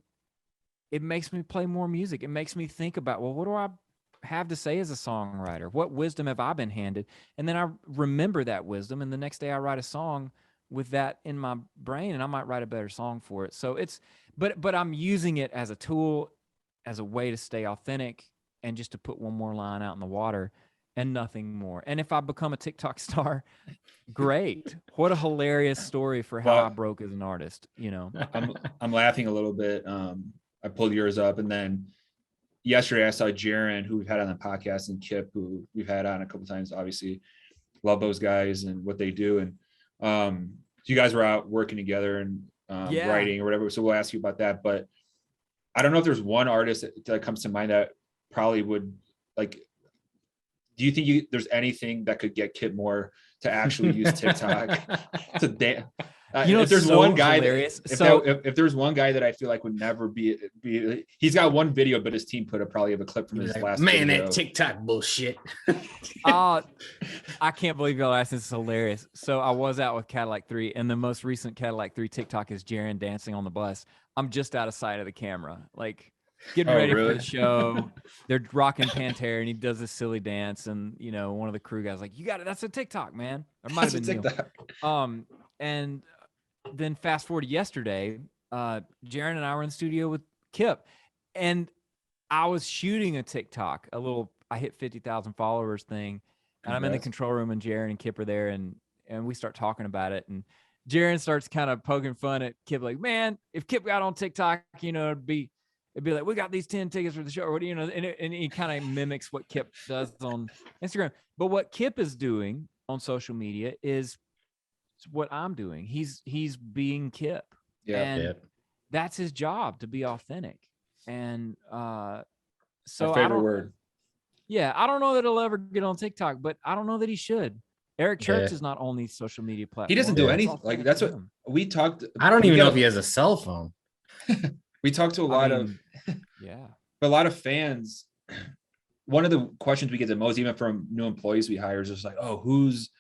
[SPEAKER 2] it makes me play more music. It makes me think about, well, what do I have to say as a songwriter? What wisdom have I been handed? And then I remember that wisdom, and the next day I write a song with that in my brain, and I might write a better song for it. So it's, but I'm using it as a tool, as a way to stay authentic, and just to put one more line out in the water and nothing more. And if I become a TikTok star, great. What a hilarious story for how I broke as an artist,
[SPEAKER 1] I'm laughing a little bit. I pulled yours up, and then yesterday I saw Jaron, who we've had on the podcast, and Kip, who we've had on a couple of times. Obviously, love those guys and what they do. And you guys were out working together and writing or whatever. So we'll ask you about that. But I don't know if there's one artist that comes to mind that probably would like do you think there's anything that could get Kip Moore to actually use TikTok to if there's
[SPEAKER 2] so
[SPEAKER 1] one guy
[SPEAKER 2] hilarious.
[SPEAKER 1] if there's one guy that I feel like would never be, he's got one video, but his team probably have a clip from his last
[SPEAKER 3] man
[SPEAKER 1] video.
[SPEAKER 3] that TikTok bullshit.
[SPEAKER 2] I can't believe y'all asked. This is hilarious. So I was out with Cadillac 3, and the most recent Cadillac 3 TikTok is Jaron dancing on the bus. I'm just out of sight of the camera, like getting ready for the show. They're rocking Pantera, and he does this silly dance, and one of the crew guys like, "You got it. That's a TikTok, man." It might have been Neil. And then fast forward to yesterday, Jaron and I were in the studio with Kip, and I was shooting a TikTok, I hit 50,000 followers thing, and I'm in the control room, and Jaron and Kip are there, and we start talking about it, and Jaron starts kind of poking fun at Kip, like, "Man, if Kip got on TikTok, it'd be like, we got these 10 tickets for the show," and he kind of mimics what Kip does on Instagram. But what Kip is doing on social media is what I'm doing. He's being Kip. That's his job, to be authentic. And so
[SPEAKER 1] my favorite word.
[SPEAKER 2] Yeah, I don't know that he'll ever get on TikTok, but I don't know that he should. Eric Church is not on these social media platforms.
[SPEAKER 1] He doesn't do anything. Like, that's what we talked.
[SPEAKER 3] I don't even know if he has a cell phone.
[SPEAKER 1] We talked to a lot of fans. One of the questions we get the most, even from new employees we hire, is just like, "Oh, who's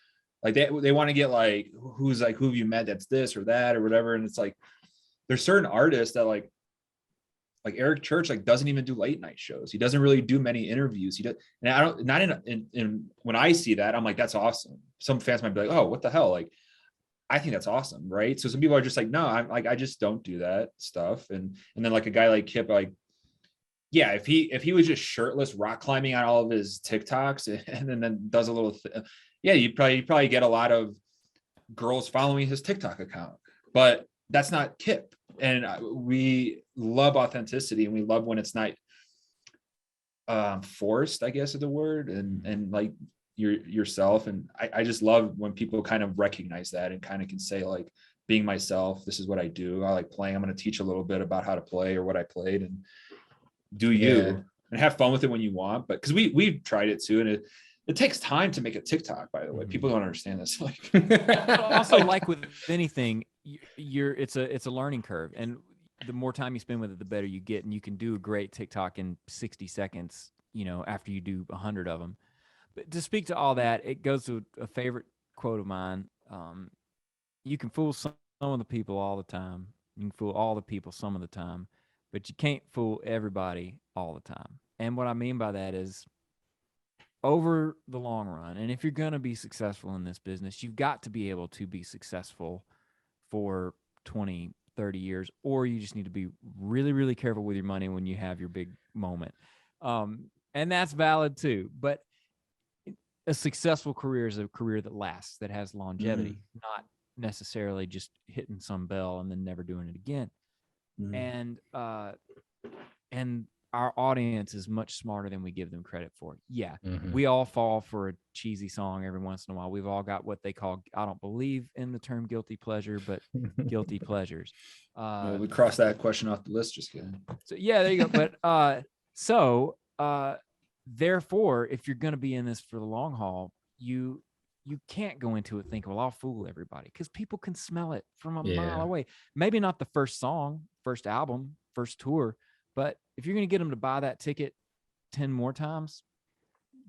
[SPEAKER 1] like," they want to get like, "Who's like, who have you met that's this or that or whatever?" And it's like, there's certain artists that like Eric Church doesn't even do late night shows. He doesn't really do many interviews. He does, and I don't, not in when I see that, I'm like, that's awesome. Some fans might be like, "Oh, what the hell?" Like, I think that's awesome, right? So some people are just like, "No, I'm like, I just don't do that stuff." And then like a guy like Kip, like, yeah, if he was just shirtless rock climbing on all of his TikToks and then does a little, you'd probably get a lot of girls following his TikTok account, but that's not Kip. And we love authenticity, and we love when it's not forced, I guess is the word, and like yourself. And I just love when people kind of recognize that and kind of can say, like, being myself, this is what I do. I like playing. I'm going to teach a little bit about how to play or what I played, and do you and have fun with it when you want. But because we've tried it too, and it takes time to make a TikTok, by the way. People don't understand this. Like,
[SPEAKER 2] also, like with anything, it's a learning curve, and the more time you spend with it, the better you get, and you can do a great TikTok in 60 seconds, after you do 100 of them. But to speak to all that, it goes to a favorite quote of mine. You can fool some of the people all the time. You can fool all the people some of the time, but you can't fool everybody all the time. And what I mean by that is, over the long run, and if you're going to be successful in this business, you've got to be able to be successful for 20, 30 years, or you just need to be really, really careful with your money when you have your big moment. And that's valid too. But a successful career is a career that lasts, that has longevity, not necessarily just hitting some bell and then never doing it again. And our audience is much smarter than we give them credit for. Yeah, we all fall for a cheesy song every once in a while. We've all got what they call, I don't believe in the term guilty pleasure, but guilty pleasures.
[SPEAKER 1] We crossed that question off the list. Just kidding.
[SPEAKER 2] So yeah, there you go. But therefore, if you're going to be in this for the long haul, you can't go into it thinking, well, I'll fool everybody, because people can smell it from a mile away. Maybe not the first song, first album, first tour, but if you're going to get them to buy that ticket 10 more times,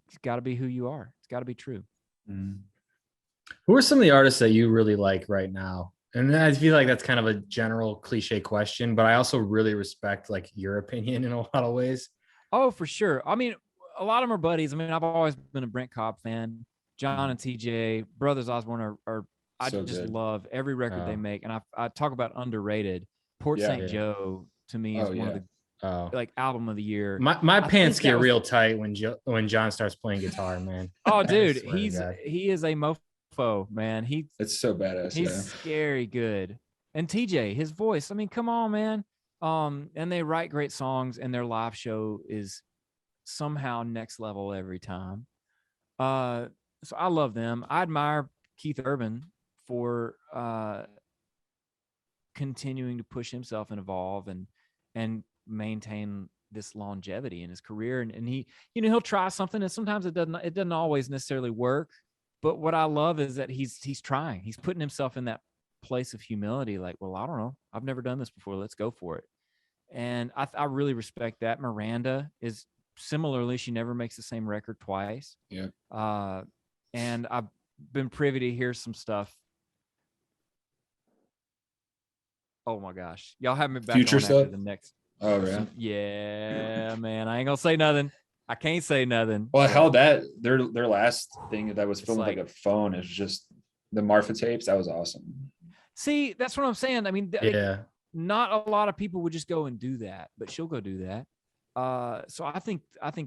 [SPEAKER 2] it's got to be who you are. It's got to be true.
[SPEAKER 3] Who are some of the artists that you really like right now? And I feel like that's kind of a general cliche question, but I also really respect like your opinion in a lot of ways.
[SPEAKER 2] Oh, for sure. I mean, a lot of them are buddies. I mean, I've always been a Brent Cobb fan. John and TJ, Brothers Osborne are I just
[SPEAKER 1] good.
[SPEAKER 2] Love every record they make. And I talk about underrated. Port St. Joe to me is one of the like album of the year.
[SPEAKER 3] My pants get real tight when John starts playing guitar, man.
[SPEAKER 2] Oh, dude, he is a mofo, man.
[SPEAKER 1] It's so badass.
[SPEAKER 2] He's scary good. And TJ, his voice, I mean, come on, man. And they write great songs, and their live show is somehow next level every time. So I love them. I admire Keith Urban for continuing to push himself and evolve and maintain this longevity in his career, and he, you know, he'll try something, and sometimes it doesn't always necessarily work. But what I love is that he's trying. He's putting himself in that place of humility, like, well, I don't know, I've never done this before. Let's go for it. And I really respect that. Miranda is similarly, she never makes the same record twice.
[SPEAKER 1] Yeah.
[SPEAKER 2] And I've been privy to hear some stuff. Oh my gosh, y'all have me back
[SPEAKER 1] Future
[SPEAKER 2] on
[SPEAKER 1] stuff?
[SPEAKER 2] after the next.
[SPEAKER 1] Oh, yeah.
[SPEAKER 2] Yeah, man, I ain't gonna say nothing. I can't say nothing.
[SPEAKER 1] Well, hell, that their last thing that was filmed with
[SPEAKER 2] like
[SPEAKER 1] like a phone is just the Marfa tapes. That was awesome.
[SPEAKER 2] See, that's what I'm saying. I mean,
[SPEAKER 3] Yeah.
[SPEAKER 2] not a lot of people would just go and do that, but she'll go do that. So I think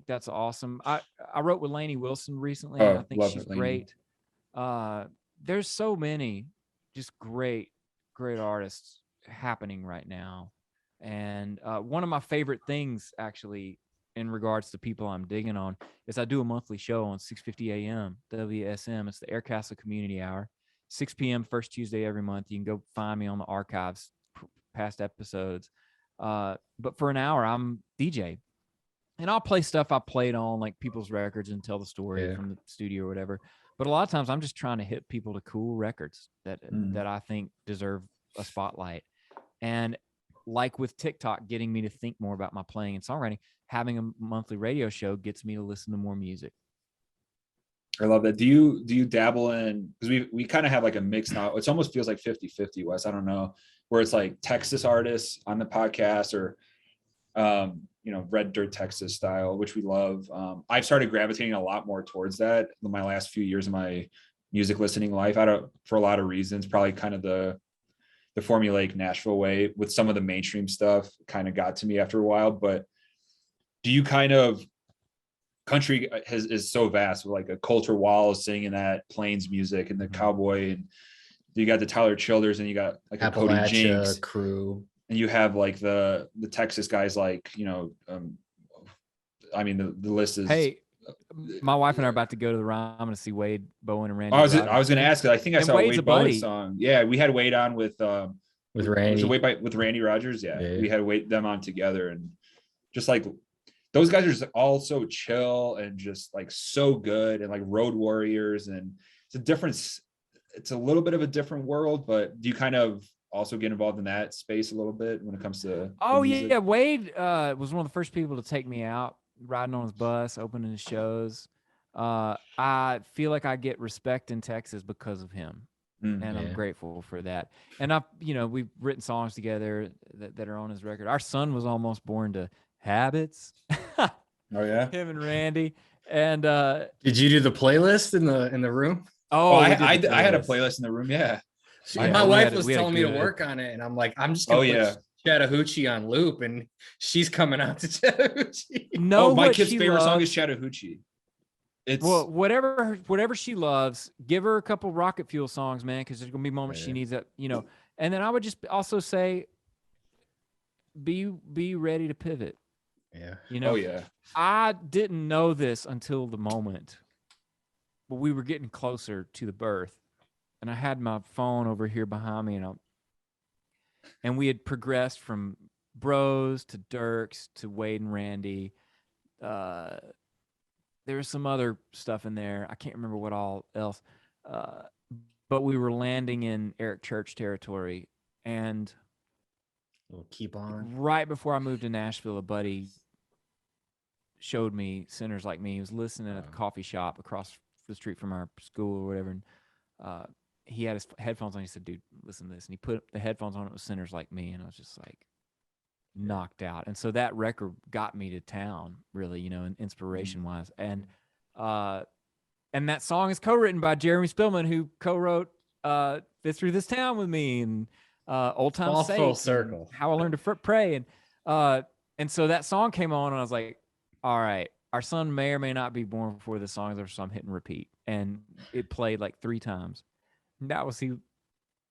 [SPEAKER 2] that's awesome. I wrote with Lainey Wilson recently, and I think
[SPEAKER 1] love
[SPEAKER 2] she's
[SPEAKER 1] it, Lainey.
[SPEAKER 2] great. There's so many just great artists happening right now. And one of my favorite things, actually, in regards to people I'm digging on, is I do a monthly show on 6:50 a.m. WSM. It's the Aircastle Community Hour, 6 p.m. first Tuesday every month. You can go find me on the archives, past episodes. But for an hour, I'm DJ, and I'll play stuff I played on, like people's records, and tell the story from the studio or whatever. But a lot of times I'm just trying to hit people to cool records that I think deserve a spotlight. And like with TikTok getting me to think more about my playing and songwriting, having a monthly radio show gets me to listen to more music.
[SPEAKER 1] I love that. Do you dabble in, because we kind of have like a mix now. It almost feels like 50-50, Wes. I don't know, where it's like Texas artists on the podcast, or Red Dirt Texas style, which we love. I've started gravitating a lot more towards that in my last few years of my music listening life, for a lot of reasons. Probably kind of the formulaic Nashville way with some of the mainstream stuff kind of got to me after a while. But do you kind of, country is so vast, with like a Coulter Wallace singing that plains music, and the cowboy, and you got the Tyler Childers, and you got like a Cody Jinks
[SPEAKER 3] crew,
[SPEAKER 1] and you have like the Texas guys, like, I mean, the list is.
[SPEAKER 2] Hey, my wife and I are about to go to the Ryman to see Wade Bowen and Randy.
[SPEAKER 1] I was going to ask. I think I saw
[SPEAKER 2] Wade's
[SPEAKER 1] Wade Bowen's song. Yeah, we had Wade on with
[SPEAKER 3] Randy.
[SPEAKER 1] with Randy Rogers. Yeah, we had them on together, and just like those guys are just all so chill and just like so good, and like road warriors. And it's a little bit of a different world. But do you kind of also get involved in that space a little bit when it comes to?
[SPEAKER 2] Oh yeah, Wade was one of the first people to take me out, riding on his bus, opening his shows. I feel like I get respect in Texas because of him, and I'm grateful for that. And we've written songs together that are on his record. Our son was almost born to Habits.
[SPEAKER 1] Oh yeah,
[SPEAKER 2] him and Randy. And
[SPEAKER 3] did you do the playlist in the room?
[SPEAKER 1] Oh, I had a playlist in the room. Yeah.
[SPEAKER 3] My wife was telling me to work on it, and I'm like, I'm just gonna put Chattahoochee on loop, and she's coming out to Chattahoochee.
[SPEAKER 2] No,
[SPEAKER 1] my kid's favorite song is Chattahoochee. It's
[SPEAKER 2] whatever she loves. Give her a couple Rocket Fuel songs, man, because there's gonna be moments she needs that, And then I would just also say, be ready to pivot.
[SPEAKER 3] Yeah.
[SPEAKER 1] Oh yeah.
[SPEAKER 2] I didn't know this until the moment, but we were getting closer to the birth, and I had my phone over here behind me, and we had progressed from Bros to Dirks to Wade and Randy. There was some other stuff in there. I can't remember what all else. But we were landing in Eric Church territory, and
[SPEAKER 3] we'll keep on.
[SPEAKER 2] Right before I moved to Nashville, a buddy showed me Sinners Like Me. He was listening at the coffee shop across the street from our school or whatever, and he had his headphones on. He said, "Dude, listen to this." And he put the headphones on. It was Sinners Like Me, and I was just like knocked out. And so that record got me to town, really, inspiration wise. And that song is co-written by Jeremy Spillman, who co-wrote "Fits Through This Town" with me, and "Old Time Sake,"
[SPEAKER 3] full circle,
[SPEAKER 2] "How I Learned to Pray," and so that song came on, and I was like, all right, our son may or may not be born before the song's over, so I'm hitting repeat. And it played like 3 times. And that was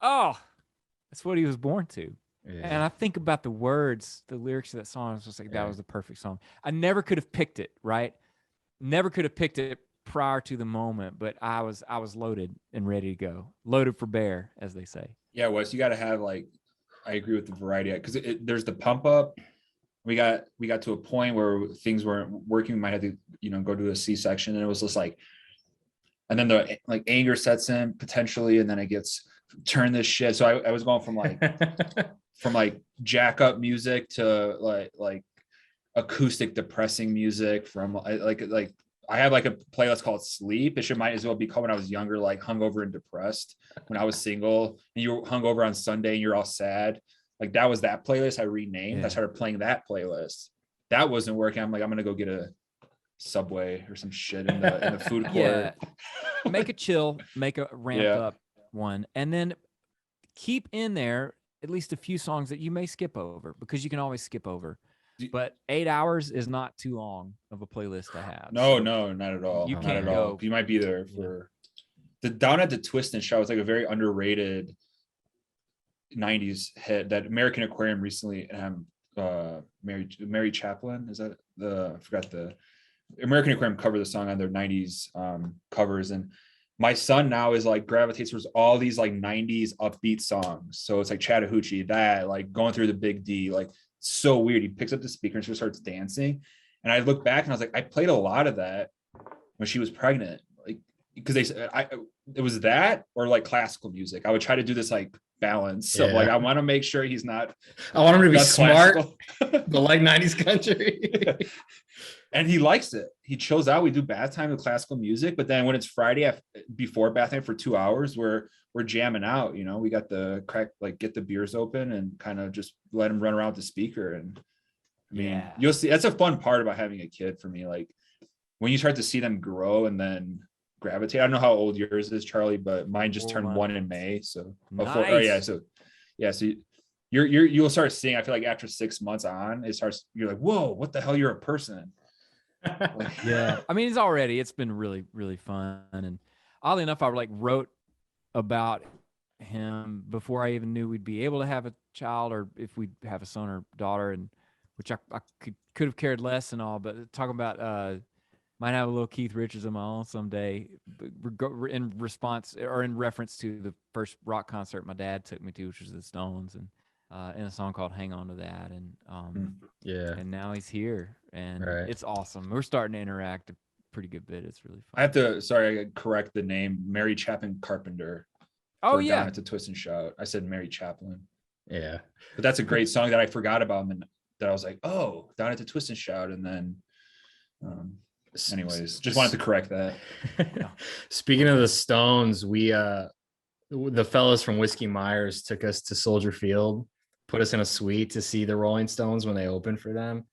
[SPEAKER 2] that's what he was born to. Yeah. And I think about the words, the lyrics of that song. I was just like, that was the perfect song. I never could have picked it, right? Never could have picked it prior to the moment, but I was loaded and ready to go. Loaded for bear, as they say.
[SPEAKER 1] Yeah, Wes, you got to have, like, I agree with the variety, because there's the pump up, we got to a point where things weren't working. We might have to, go to a C-section, and it was just like, and then the like anger sets in potentially, and then it gets turn this shit. So I was going from like jack up music to like acoustic depressing music, from like I have like a playlist called Sleep. Might as well be called when I was younger, like hungover and depressed, when I was single and you were hungover on Sunday and you're all sad. Like that was that playlist I renamed. I started playing that playlist. That wasn't working. I'm like, I'm gonna go get a Subway or some shit in the food court.
[SPEAKER 2] Yeah. Make a chill, make a ramp up one, and then keep in there at least a few songs that you may skip over, because you can always skip over. But 8 hours is not too long of a playlist to have.
[SPEAKER 1] No, not at all.
[SPEAKER 2] You
[SPEAKER 1] not
[SPEAKER 2] can't
[SPEAKER 1] at
[SPEAKER 2] go.
[SPEAKER 1] all. You might be there for the Down at the Twist and Shout. Was like a very underrated 90s hit that American Aquarium recently, Mary Chaplin, is that I forgot the American Aquarium covered the song on their 90s covers, and my son now is like gravitates towards all these like 90s upbeat songs. So it's like Chattahoochee, that like Going Through the Big D, like so weird. He picks up the speaker and she starts dancing, and I look back and I was like, I played a lot of that when she was pregnant, like because it was that or like classical music. I would try to do this like balance. So like I want to make sure he's not.
[SPEAKER 3] I want him to be smart,
[SPEAKER 1] but
[SPEAKER 3] like 90s country.
[SPEAKER 1] And he likes it. He chills out. We do bath time with classical music, but then when it's Friday before bath time for 2 hours, we're jamming out. We got the crack, like get the beers open and kind of just let him run around with the speaker. And I mean, you'll see that's a fun part about having a kid for me. Like when you start to see them grow and then gravitate. I don't know how old yours is, Charlie, but mine just turned 1 in May. So
[SPEAKER 2] nice.
[SPEAKER 1] So you'll start seeing. I feel like after 6 months on, you're like, whoa, what the hell? You're a person.
[SPEAKER 2] Yeah, I mean, it's been really, really fun. And oddly enough, I like wrote about him before I even knew we'd be able to have a child, or if we'd have a son or daughter, and which I could have cared less and all. But talking about might have a little Keith Richards of my own someday, in response or in reference to the first rock concert my dad took me to, which was the Stones, and in a song called "Hang On to That," and and now he's here, and it's awesome. We're starting to interact a pretty good bit. It's really fun.
[SPEAKER 1] I have to I correct the name, Mary Chapin Carpenter.
[SPEAKER 2] Oh yeah,
[SPEAKER 1] Down at the Twist and Shout. I said Mary Chaplin.
[SPEAKER 3] Yeah,
[SPEAKER 1] but that's a great song that I forgot about, and that I was like, oh, Down at the Twist and Shout, and then. Anyways, just wanted to correct that.
[SPEAKER 3] Speaking of the Stones, we the fellas from Whiskey Myers took us to Soldier Field, put us in a suite to see the Rolling Stones when they opened for them.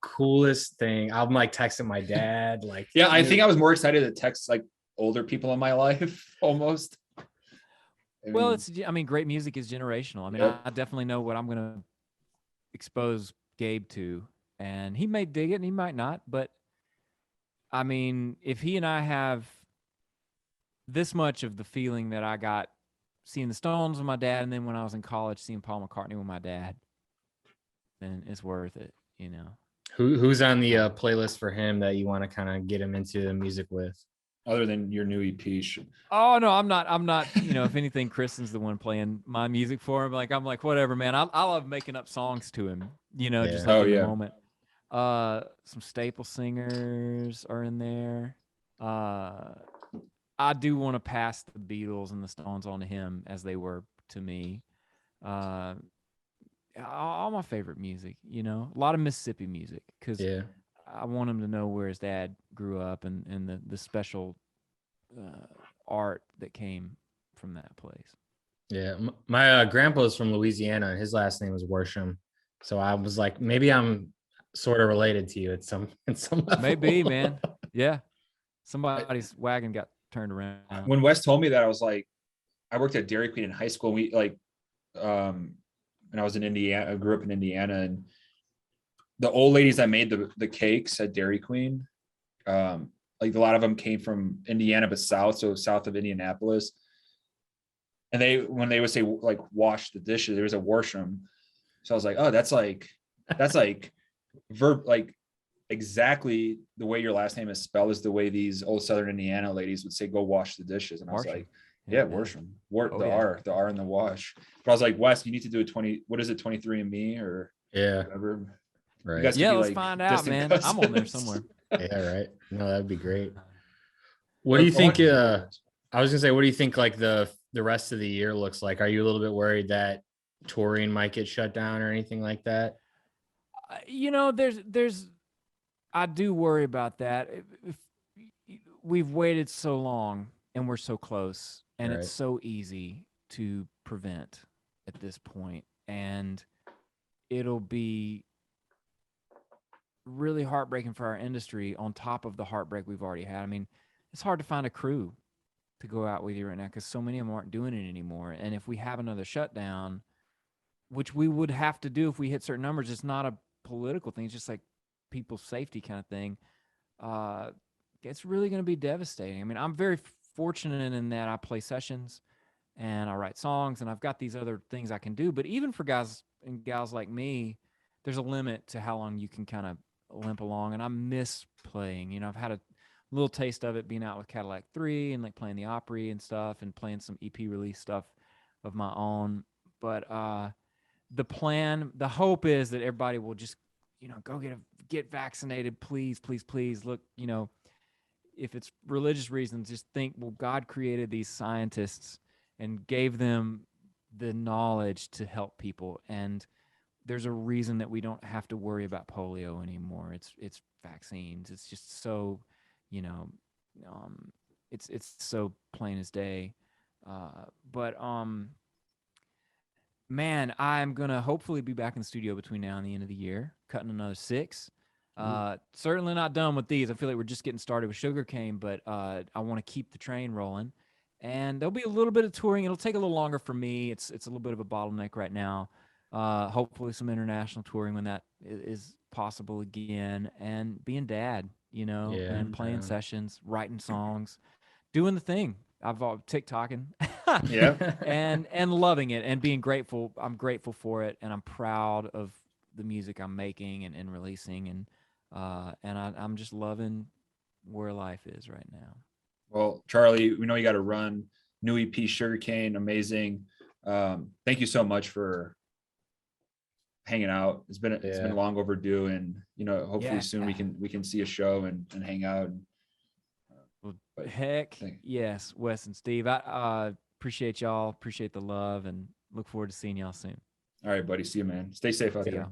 [SPEAKER 3] Coolest thing. I'm like texting my dad, like,
[SPEAKER 1] yeah, I think I was more excited to text like older people in my life almost.
[SPEAKER 2] I mean, great music is generational. I mean, I definitely know what I'm gonna expose Gabe to, and he may dig it and he might not, but I mean, if he and I have this much of the feeling that I got seeing the Stones with my dad, and then when I was in college seeing Paul McCartney with my dad, then it's worth it,
[SPEAKER 3] Who's on the playlist for him that you want to kind of get him into the music with?
[SPEAKER 1] Other than your new EP.
[SPEAKER 2] Oh no, I'm not. If anything, Kristen's the one playing my music for him. I'm like, whatever, man. I love making up songs to him. Just like in the moment. Some staple singers are in there. I do want to pass the Beatles and the Stones on to him as they were to me. All my favorite music, a lot of Mississippi music, because I want him to know where his dad grew up and the special art that came from that place. Yeah,
[SPEAKER 3] my grandpa's from Louisiana, and his last name was Worsham, so I was like, maybe I'm sort of related to you at some level.
[SPEAKER 2] Maybe, man. Yeah, somebody's wagon got turned around.
[SPEAKER 1] When Wes told me that, I was like, I worked at Dairy Queen in high school. We and I was in Indiana. I grew up in Indiana, and the old ladies that made the cakes at Dairy Queen, like a lot of them came from Indiana, but south of Indianapolis. And when they would say like wash the dishes, there was a Worsham. So I was like, oh, that's like verb, like exactly the way your last name is spelled is the way these old Southern Indiana ladies would say, go wash the dishes. And I was like, yeah, Worsham. The R and the wash. But I was like, Wes, you need to do 23andMe or whatever. You
[SPEAKER 3] Right.
[SPEAKER 1] guys could
[SPEAKER 2] Yeah,
[SPEAKER 1] be
[SPEAKER 2] let's
[SPEAKER 1] like
[SPEAKER 2] find out,
[SPEAKER 1] distant
[SPEAKER 2] man. I'm on there
[SPEAKER 1] cousins.
[SPEAKER 2] somewhere.
[SPEAKER 3] Yeah, right. No, that'd be great. What do you think? I was gonna say, what do you think like the rest of the year looks like? Are you a little bit worried that touring might get shut down or anything like that?
[SPEAKER 2] You know, I do worry about that. We've waited so long and we're so close, and it's
[SPEAKER 3] Right.
[SPEAKER 2] so easy to prevent at this point, and it'll be really heartbreaking for our industry on top of the heartbreak we've already had. I mean, it's hard to find a crew to go out with you right now because so many of them aren't doing it anymore. And if we have another shutdown, which we would have to do if we hit certain numbers, it's not a political thing. It's just like people's safety kind of thing. It's really going to be devastating. I mean, I'm very fortunate in that I play sessions and I write songs and I've got these other things I can do. But even for guys and gals like me, there's a limit to how long you can kind of limp along. And I miss playing. You know, I've had a little taste of it being out with Cadillac 3 and like playing the Opry and stuff and playing some EP release stuff of my own. But the hope is that everybody will just, you know, go get vaccinated, please, please, please. Look, you know, if it's religious reasons, just think, well, God created these scientists and gave them the knowledge to help people, and there's a reason that we don't have to worry about polio anymore. It's vaccines. It's just so, you know, it's so plain as day. But man, I'm gonna hopefully be back in the studio between now and the end of the year, cutting another 6. Certainly not done with these. I feel like we're just getting started with Sugarcane, but I want to keep the train rolling. And there'll be a little bit of touring. It'll take a little longer for me. It's a little bit of a bottleneck right now. Hopefully some international touring when that is possible again. And being dad, you know,
[SPEAKER 3] Yeah,
[SPEAKER 2] and playing
[SPEAKER 3] yeah.
[SPEAKER 2] sessions, writing songs, doing the thing. I've TikToking.
[SPEAKER 1] Yeah.
[SPEAKER 2] and loving it and being grateful. I'm grateful for it, and I'm proud of the music I'm making and releasing, and I'm just loving where life is right now.
[SPEAKER 1] Well, Charlie, we know you got to run. New EP Sugarcane, amazing. Thank you so much for hanging out. It's been long overdue, and you know, hopefully soon we can see a show and hang out.
[SPEAKER 2] Well, heck yes, Wes and Steve. I appreciate y'all. Appreciate the love, and look forward to seeing y'all soon.
[SPEAKER 1] All right, buddy. See you, man. Stay safe out there.